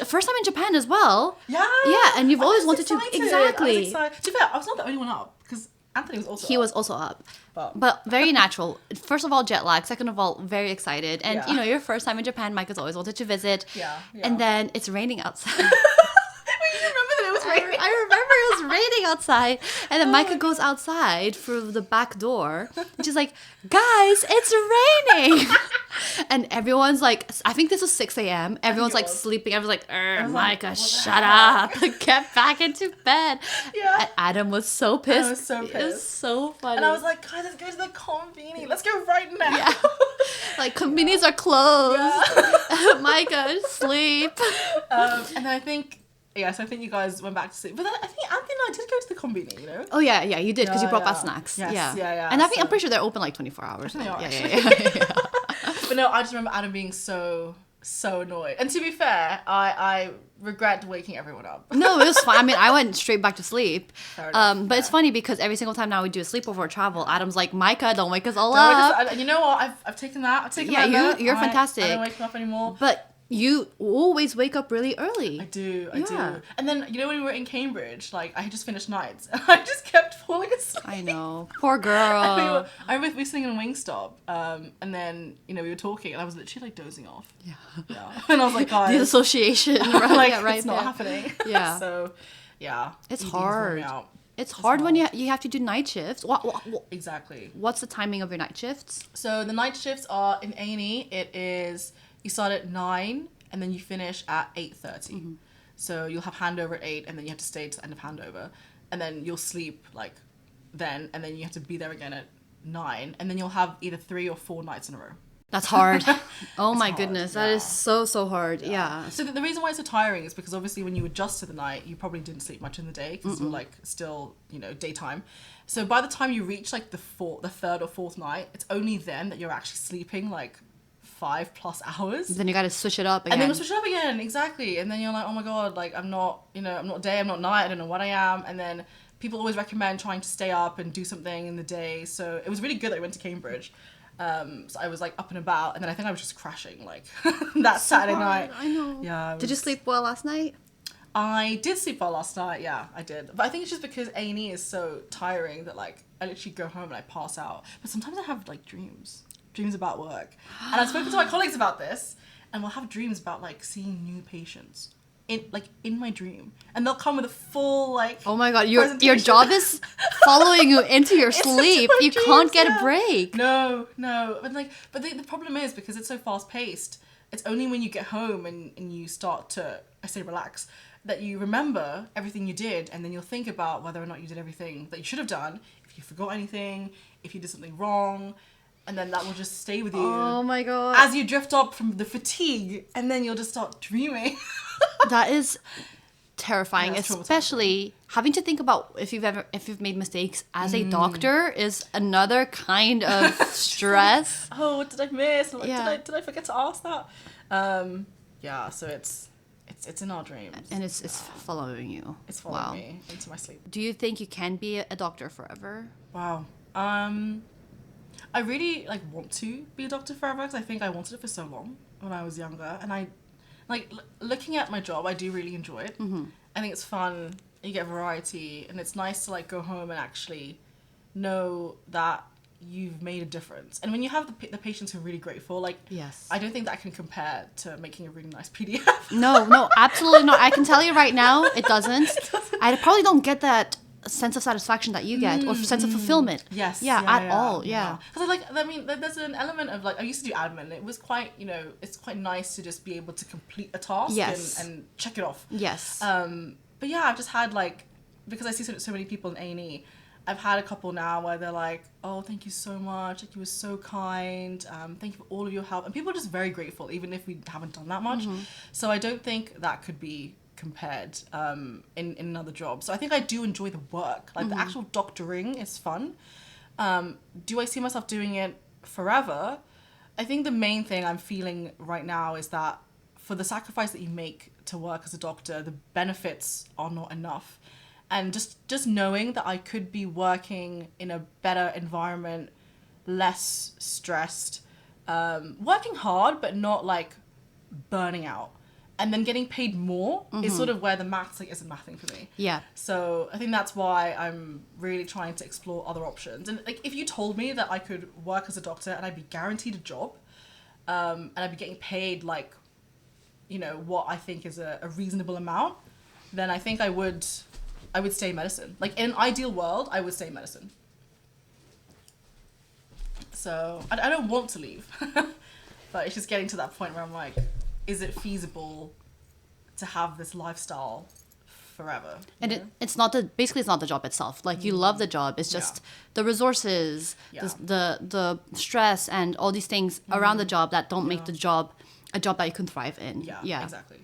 first time in Japan as well. Yeah. Yeah, and you've always wanted excited. to. Exactly. I was excited. To be fair, I was not the only one up because Anthony was also He up. was also up. But very natural. First of all, jet lag. Second of all, very excited. And, your first time in Japan, Maika's always wanted to visit. Yeah. And then it's raining outside. Wait, you remember that it was raining? I remember it was raining outside. And then Maika goes outside through the back door. And she's like, guys, it's raining. And everyone's like, I think this was 6 a.m. Everyone's like sleeping. Everyone's like, Maika, shut up. Get back into bed. Yeah. And Adam was so pissed. I was so pissed. It was so funny. And I was like, guys, let's go to the conveni. Let's go right now. Yeah. Like, convenies are closed. Yeah. Maika, sleep. And then I think you guys went back to sleep. But then I think Anthony and I did go to the conveni, Oh, yeah, you did, because you brought back snacks. Yes, yeah. And I'm pretty sure they're open like 24 hours. They are, Yeah. But no, I just remember Adam being so annoyed. And to be fair, I regret waking everyone up. No, it was fine. I mean, I went straight back to sleep. Fair enough, but it's funny because every single time now we do a sleepover or travel, Adam's like, Maika, don't wake us all up. You know what? I've taken that. You're fantastic. I don't wake up anymore. But you always wake up really early. I do. And then, when we were in Cambridge, like, I had just finished nights, and I just kept falling asleep. I know. Poor girl. I remember we were sitting in Wingstop, and then, we were talking, and I was literally, like, dozing off. Yeah. And I was like, guys. The association. Right, it's not happening. Yeah. So, yeah. It's hard. It's hard when you have to do night shifts. What, exactly. What's the timing of your night shifts? So, the night shifts are in A&E. It is... You start at 9 and then you finish at 8:30. Mm-hmm. So you'll have handover at 8 and then you have to stay to the end of handover. And then you'll sleep like then and then you have to be there again at 9. And then you'll have either 3 or 4 nights in a row. That's hard. Oh my goodness. That is so hard. Yeah. So the reason why it's so tiring is because obviously when you adjust to the night, you probably didn't sleep much in the day because you're like still, daytime. So by the time you reach like the third or fourth night, it's only then that you're actually sleeping like 5+ hours. Then you gotta switch it up again. And then you switch it up again, exactly. And then you're like, oh my god, like I'm not day, I'm not night, I don't know what I am. And then people always recommend trying to stay up and do something in the day. So it was really good that I went to Cambridge. So I was like up and about, and then I think I was just crashing like that Saturday night. I know. Yeah. Did you sleep well last night? I did sleep well last night, yeah, I did. But I think it's just because A&E is so tiring that like I literally go home and I pass out. But sometimes I have like dreams about work. And I've spoken to my colleagues about this, and we'll have dreams about like seeing new patients in my dream, and they'll come with a full like. Oh my god, your job is following you into your sleep. You can't get a break. No, but the problem is because it's so fast paced. It's only when you get home and you start to, I say relax, that you remember everything you did, and then you'll think about whether or not you did everything that you should have done. If you forgot anything, if you did something wrong. And then that will just stay with you. Oh my god. As you drift up from the fatigue, and then you'll just start dreaming. That is terrifying, especially having to think about if you've made mistakes as a doctor is another kind of stress. Oh, what did I miss? Like, did I forget to ask that? So it's in our dreams. And it's following you. It's following me into my sleep. Do you think you can be a doctor forever? Wow. I really like want to be a doctor forever because I think I wanted it for so long when I was younger, and I like looking at my job. I do really enjoy it. I think it's fun. You get variety, and it's nice to like go home and actually know that you've made a difference. And when you have the patients who are really grateful, like, Yes. I don't think that can compare to making a really nice PDF. No, absolutely not. I can tell you right now, it doesn't. I probably don't get that sense of satisfaction that you get, or sense of fulfillment. Yes. At all. Yeah. Because I mean, there's an element of like, I used to do admin. It was quite, it's quite nice to just be able to complete a task Yes. and check it off. Yes. But yeah, I've just had like, because I see so many people in A&E, I've had a couple now where they're like, oh, thank you so much. Like, you were so kind. Thank you for all of your help. And people are just very grateful, even if we haven't done that much. So I don't think that could be compared in another job. So I think I do enjoy the work. Like, the actual doctoring is fun. Do I see myself doing it forever? I think the main thing I'm feeling right now is that for the sacrifice that you make to work as a doctor, the benefits are not enough. And just knowing that I could be working in a better environment, less stressed, working hard, but not like burning out, and then getting paid more is sort of where the maths like isn't mathing for me. Yeah. So I think that's why I'm really trying to explore other options. And like, if you told me that I could work as a doctor and I'd be guaranteed a job, and I'd be getting paid like, what I think is a reasonable amount, then I think I would stay in medicine. Like, in an ideal world, I would stay in medicine. So I don't want to leave, but it's just getting to that point where I'm like, is it feasible to have this lifestyle forever? And it's not it's not the job itself. Like, you love the job. It's just the resources, the stress, and all these things around the job that don't make the job a job that you can thrive in. Yeah. Exactly.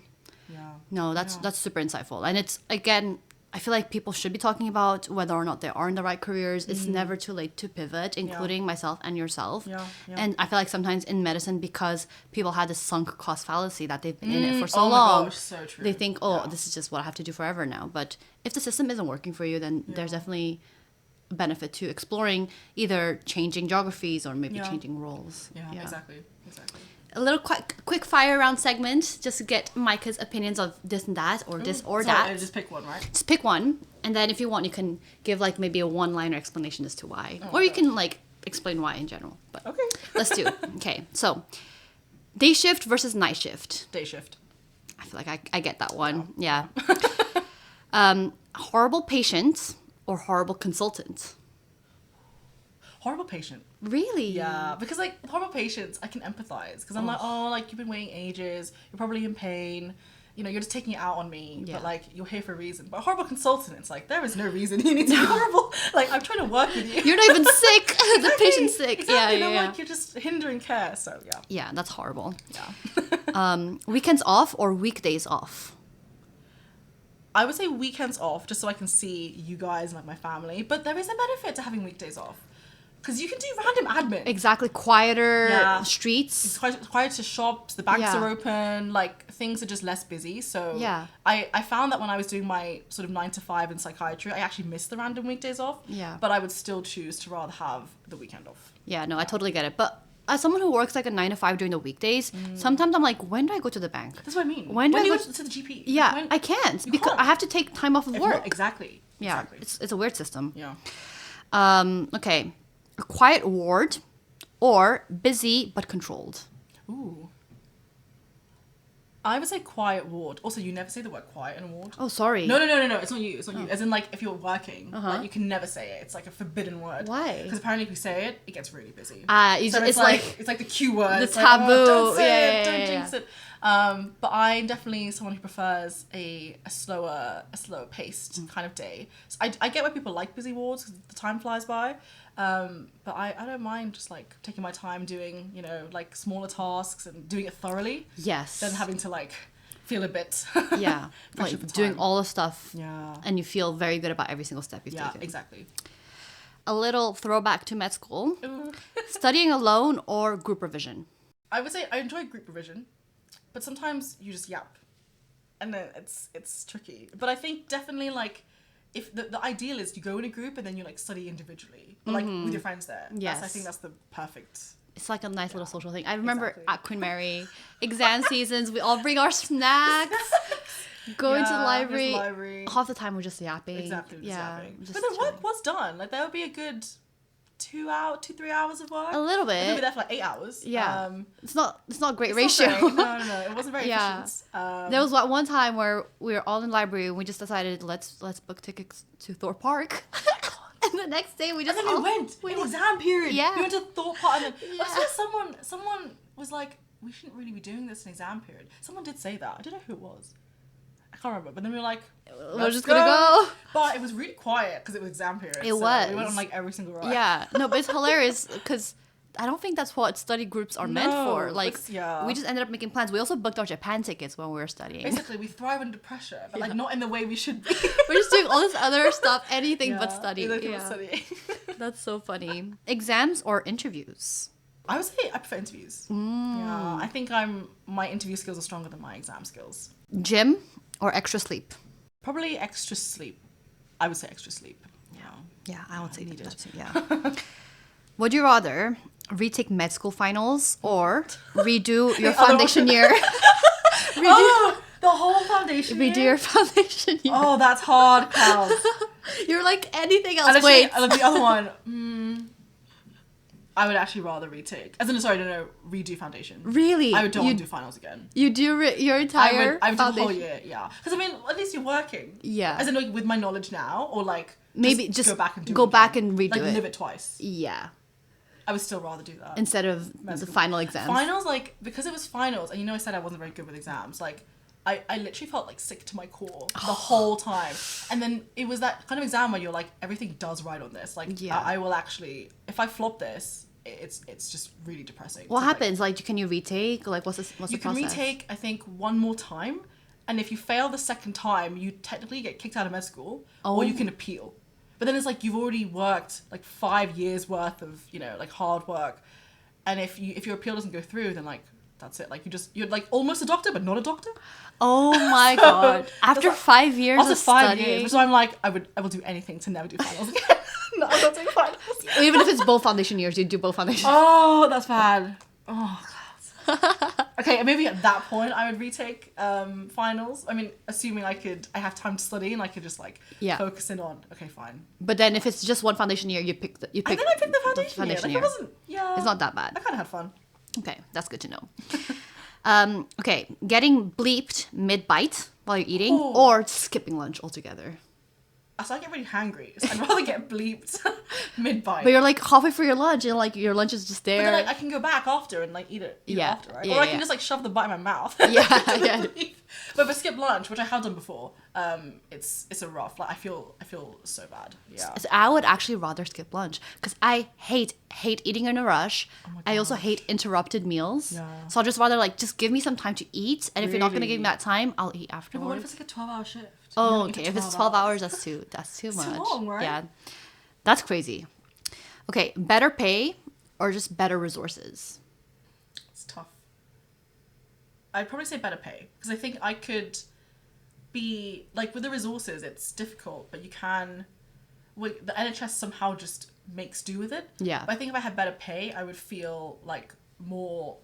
Yeah. No, that's super insightful. And it's, again, I feel like people should be talking about whether or not they are in the right careers. It's never too late to pivot, including myself and yourself. Yeah. And I feel like sometimes in medicine, because people had this sunk cost fallacy that they've been in it for so Oh my long, gosh, so true. they think, this is just what I have to do forever now. But if the system isn't working for you, then there's definitely a benefit to exploring either changing geographies or maybe changing roles. Yeah, exactly. A little quick fire round segment just to get Maika's opinions of this and that, or this or that. Just pick one, right? Just pick one, and then if you want, you can give like maybe a one-liner explanation as to why, or you can like explain why in general. But Okay. let's do it. Okay, so day shift versus night shift. Day shift. I feel like I get that one. Yeah. Horrible patient or horrible consultant? Horrible patient. Really? Yeah, because like horrible patients, I can empathize because I'm like, oh, like you've been waiting ages, you're probably in pain, you're just taking it out on me, but like you're here for a reason. But a horrible consultant, it's like there is no reason you need to be horrible. Like, I'm trying to work with you. You're not even sick. The patient's sick. Exactly. Yeah. And I'm like, you're just hindering care. So yeah. Yeah, that's horrible. Yeah. Weekends off or weekdays off? I would say weekends off, just so I can see you guys and like my family. But there is a benefit to having weekdays off. Because you can do random admin. Exactly. Quieter streets. It's quieter shops, the banks are open, like things are just less busy. So I found that when I was doing my sort of 9 to 5 in psychiatry, I actually missed the random weekdays off. Yeah. But I would still choose to rather have the weekend off. Yeah, no, I totally get it. But as someone who works like a 9 to 5 during the weekdays, sometimes I'm like, when do I go to the bank? That's what I mean. When do I you go to the GP? Yeah, I can't because I have to take time off of work. Exactly. Yeah, it's a weird system. Yeah. Okay. A quiet ward or busy but controlled? Ooh. I would say quiet ward. Also, you never say the word quiet in a ward. Oh, sorry. No. It's not you. It's not you. As in, like, if you're working, like, you can never say it. It's like a forbidden word. Why? Because apparently, if you say it, it gets really busy. So it's like the Q word. the it's taboo. Like, don't say it. Yeah, Don't jinx it. But I'm definitely someone who prefers a slower paced kind of day. So I get why people like busy wards because the time flies by. But I don't mind just like taking my time doing, like smaller tasks and doing it thoroughly. Yes. Than having to like feel a bit. Yeah. Like doing all the stuff. Yeah. And you feel very good about every single step you've taken. Yeah, exactly. A little throwback to med school. Studying alone or group revision? I would say I enjoy group revision, but sometimes you just yap. And then it's tricky. But I think definitely like if the ideal is you go in a group and then you like study individually, but like with your friends there. Yes. I think that's the perfect. It's like a nice little social thing. I remember Exactly. at Queen Mary, exam seasons, we all bring our snacks, go into the library. Half the time we're just yapping. Exactly. Just yapping. just But then chilling. work was done. Like there would be a good 3 hours of work. A little bit. We'll be there for like 8 hours. Yeah. It's not a great It's ratio. not great. No. It wasn't very Yeah. efficient. There was one time where we were all in the library and we just decided let's book tickets to Thorpe Park. And the next day we just And then we went. we in went. exam period. Yeah. We went to Thorpe Park and then Yeah. I saw someone was like, we shouldn't really be doing this in exam period. Someone did say that. I don't know who it was. I can't remember. But then we were like, We're just gonna go. But it was really quiet because it was exam period. It so was. We went on like every single ride. Yeah. No, but it's hilarious because I don't think that's what study groups are meant for. Like, we just ended up making plans. We also booked our Japan tickets when we were studying. Basically, we thrive under pressure, but like not in the way we should be. We're just doing all this other stuff, anything but studying. Anything but studying. That's so funny. Exams or interviews? I would say I prefer interviews. Yeah, I think my interview skills are stronger than my exam skills. Gym or extra sleep? Probably extra sleep. I would say extra sleep. Yeah, I would say needed. that too. Yeah. Would you rather retake med school finals or redo your foundation year? The whole foundation year? Redo your foundation year. Oh, that's hard, pals. You're like anything else. And actually, Wait. the other one, I would actually rather retake. Redo foundation. Really? I don't want to do finals again. You do your entire I would do the foundation? whole year, yeah. Because I mean, at least you're working. Yeah. As in, like, with my knowledge now, or like Maybe just go back and do go it back again. and redo like, it. live it twice. Yeah. I would still rather do that. Instead of the final exams. Finals, like, because it was finals, and you know I said I wasn't very good with exams, like, I literally felt like sick to my core the whole time. And then it was that kind of exam where you're like, everything does right on this. Like, Yeah. I will actually, if I flop this, it's just really depressing. What So, happens? Like, can you retake? Like, what's the You can process? retake, I think, one more time. And if you fail the second time, you technically get kicked out of med school. Or you can appeal. But then it's like you've already worked like 5 years worth of, like hard work. And if your appeal doesn't go through, then like that's it. Like you're like almost a doctor, but not a doctor. Oh my god! After 5 years After of 5 studying, years, so I'm like, I will do anything to never do finals again. No, I'm not doing finals. even if it's both foundation years, you do both foundation. Oh, that's bad. Oh god. Okay, maybe at that point I would retake finals. I mean, assuming I have time to study and I could just like focus in on. Okay, fine. But then if it's just one foundation year, you pick. And then I picked the foundation year. Like, it wasn't. Yeah. It's not that bad. I kind of had fun. Okay, that's good to know. Okay, getting bleeped mid-bite while you're eating or skipping lunch altogether. So I get really hangry. So I'd rather get bleeped mid-bite. But you're like halfway through your lunch and like your lunch is just there. But then like, I can go back after and like eat it after, right? Yeah, or I can just like shove the bite in my mouth. Yeah. But for skip lunch, which I have done before, it's a rough. Like I feel so bad. Yeah. So I would actually rather skip lunch because I hate eating in a rush. I also hate interrupted meals. Yeah. So I'll just rather like just give me some time to eat, and if you're not gonna give me that time, I'll eat But what afterwards. if it's like a 12-hour shift? Oh, okay. If it's 12 hours, that's too much. Too long, right? Yeah, that's crazy. Okay, better pay or just better resources? It's tough. I'd probably say better pay because I think I could be like with the resources. It's difficult, but you can. The NHS somehow just makes do with it. Yeah. But I think if I had better pay, I would feel like more,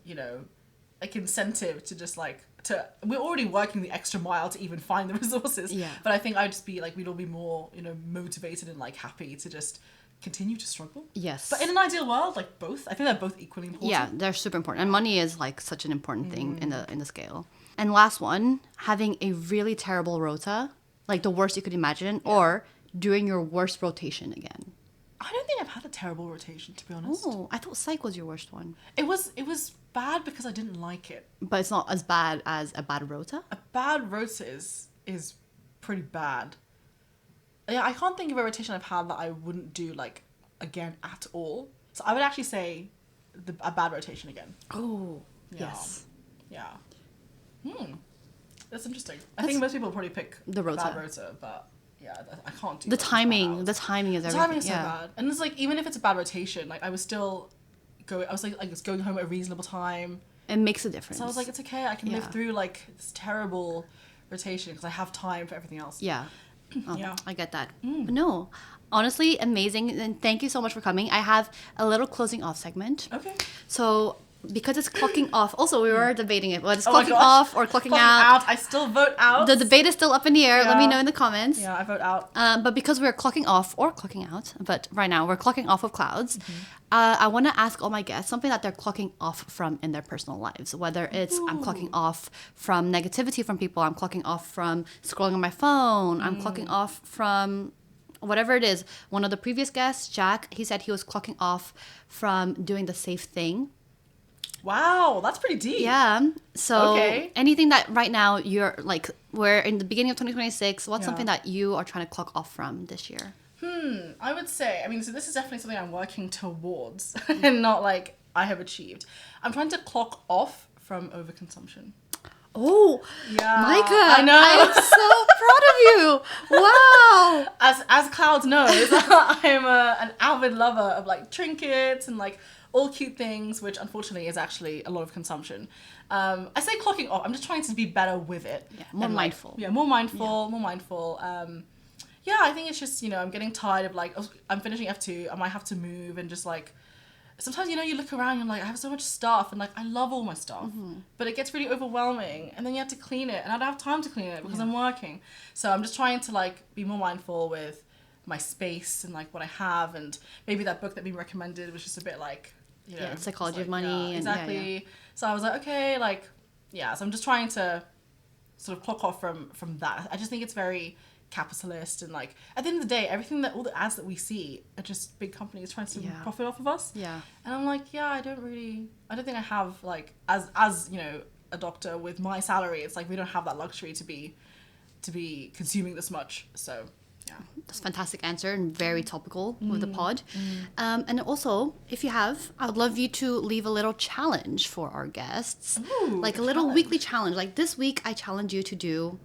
like incentive to just like we're already working the extra mile to even find the resources. Yeah. But I think I'd just be like, we'd all be more, motivated and like happy to just continue to struggle. Yes. But in an ideal world, like both, I think they're both equally important. Yeah, they're super important, and money is like such an important thing in the scale. And last one, having a really terrible rota, like the worst you could imagine, or doing your worst rotation again. I don't think I've had a terrible rotation, to be honest. Oh, I thought psych was your worst one. It was bad because I didn't like it. But it's not as bad as a bad rota? A bad rota is pretty bad. Yeah, I can't think of a rotation I've had that I wouldn't do like again at all. So I would actually say a bad rotation again. Oh, Yeah. yes. Yeah. That's interesting. I think most people probably pick The rota. bad rota, but yeah, I can't do The that for timing 12 hours. is everything. The timing is so bad. And it's like, even if it's a bad rotation, like I was still going home at a reasonable time. It makes a difference. So I was like, it's okay, I can live through like this terrible rotation because I have time for everything else. Yeah. Oh, Yeah. I get that. But no, honestly, amazing. And thank you so much for coming. I have a little closing off segment. Okay. So because it's clocking off, also we were debating it, whether it's Oh my clocking gosh. off or clocking out. I still vote out. The debate is still up in the air. Let me Yeah. know in the comments. Yeah, I vote out. But because we're clocking off or clocking out, but right now we're clocking off of clouds, I want to ask all my guests something that they're clocking off from in their personal lives. Whether it's I'm clocking off from negativity from people, I'm clocking off from scrolling on my phone, I'm clocking off from whatever it is. One of the previous guests, Jack, he said he was clocking off from doing the safe thing. Wow, that's pretty deep. Yeah. So Okay. anything that right now you're like, we're in the beginning of 2026, what's Yeah. something that you are trying to clock off from this year? I would say, I mean, so this is definitely something I'm working towards and not like I have achieved. I'm trying to clock off from overconsumption. Oh, Yeah. Maika, I know. I'm so proud of you. Wow. As Clouds knows, I'm an avid lover of like trinkets and like all cute things, which unfortunately is actually a lot of consumption. I say clocking off. I'm just trying to be better with it. Yeah, more and, like, mindful. Yeah, more mindful, more mindful. Yeah, I think it's just, I'm getting tired of like, I'm finishing F2, I might have to move and just like, sometimes, you look around and you're like, I have so much stuff and like, I love all my stuff, but it gets really overwhelming and then you have to clean it and I don't have time to clean it because I'm working. So I'm just trying to like be more mindful with my space and like what I have, and maybe that book that we recommended was just a bit like, Psychology of like, Money. yeah, and exactly. So I was like, okay, like, yeah, so I'm just trying to sort of clock off from that. I just think it's very capitalist, and like at the end of the day, all the ads that we see are just big companies trying to profit off of us. Yeah. And I'm like, yeah, I don't think I have like as a doctor with my salary, it's like we don't have that luxury to be consuming this much. So yeah. That's a fantastic answer and very topical with the pod. And also, if you have, I would love you to leave a little challenge for our guests. Ooh, like a little weekly challenge. Like this week, I challenge you to do,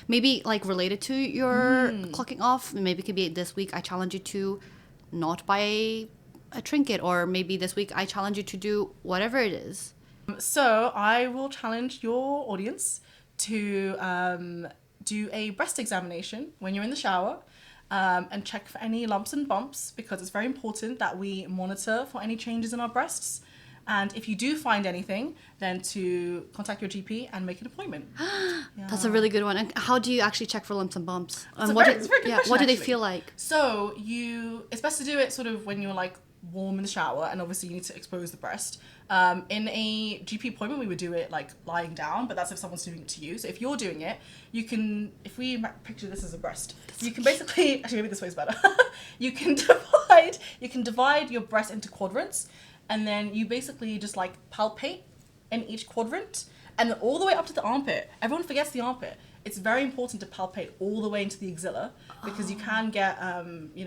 maybe like related to your clocking off. Maybe it could be this week, I challenge you to not buy a trinket. Or maybe this week, I challenge you to do whatever it is. So I will challenge your audience to do a breast examination when you're in the shower, and check for any lumps and bumps, because it's very important that we monitor for any changes in our breasts. And if you do find anything, then to contact your GP and make an appointment. That's a really good one. And how do you actually check for lumps and bumps? It's And a what very good question, what do they actually. feel like? So it's best to do it sort of when you're like warm in the shower, and obviously you need to expose the breast. In a GP appointment, we would do it like lying down, but that's if someone's doing it to you. So if you're doing it, you can, if we picture this as a breast, you can basically, actually maybe this way is better. you can divide your breast into quadrants, and then you basically just like palpate in each quadrant, and then all the way up to the armpit. Everyone forgets the armpit. It's very important to palpate all the way into the axilla, because you can get,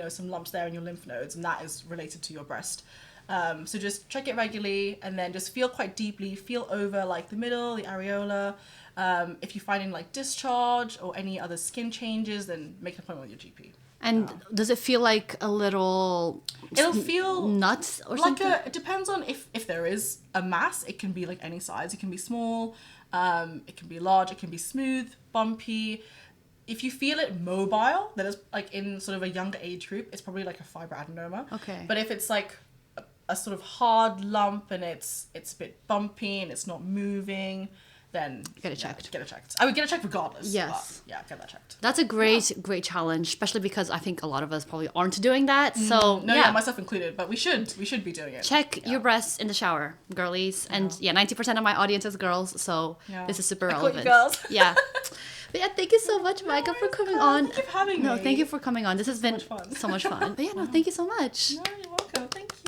some lumps there in your lymph nodes, and that is related to your breast. So just check it regularly, and then just feel quite deeply, feel over like the middle, the areola. If you find any like discharge or any other skin changes, then make an appointment with your GP. And does it feel like a little... It'll feel nuts or like something? it depends on if there is a mass. It can be like any size. It can be small, it can be large, it can be smooth, bumpy. If you feel it mobile, that is like in sort of a younger age group, it's probably like a fibroadenoma. Okay. But if it's like a sort of hard lump and it's a bit bumpy and it's not moving, then Get it checked. Get it checked. I would get it checked regardless. Yes. But yeah, get that checked. That's a great challenge, especially because I think a lot of us probably aren't doing that. So No, yeah, myself included, but we should be doing it. check your breasts in the shower, girlies. And 90% of my audience is girls, so this is super relevant. you girls. Yeah. But yeah, thank you so much, Maika, for coming on. Thank you for having me. No, thank you for coming on. This has been much fun. so much fun. But yeah, no, thank you so much. No, you're welcome. Thank you.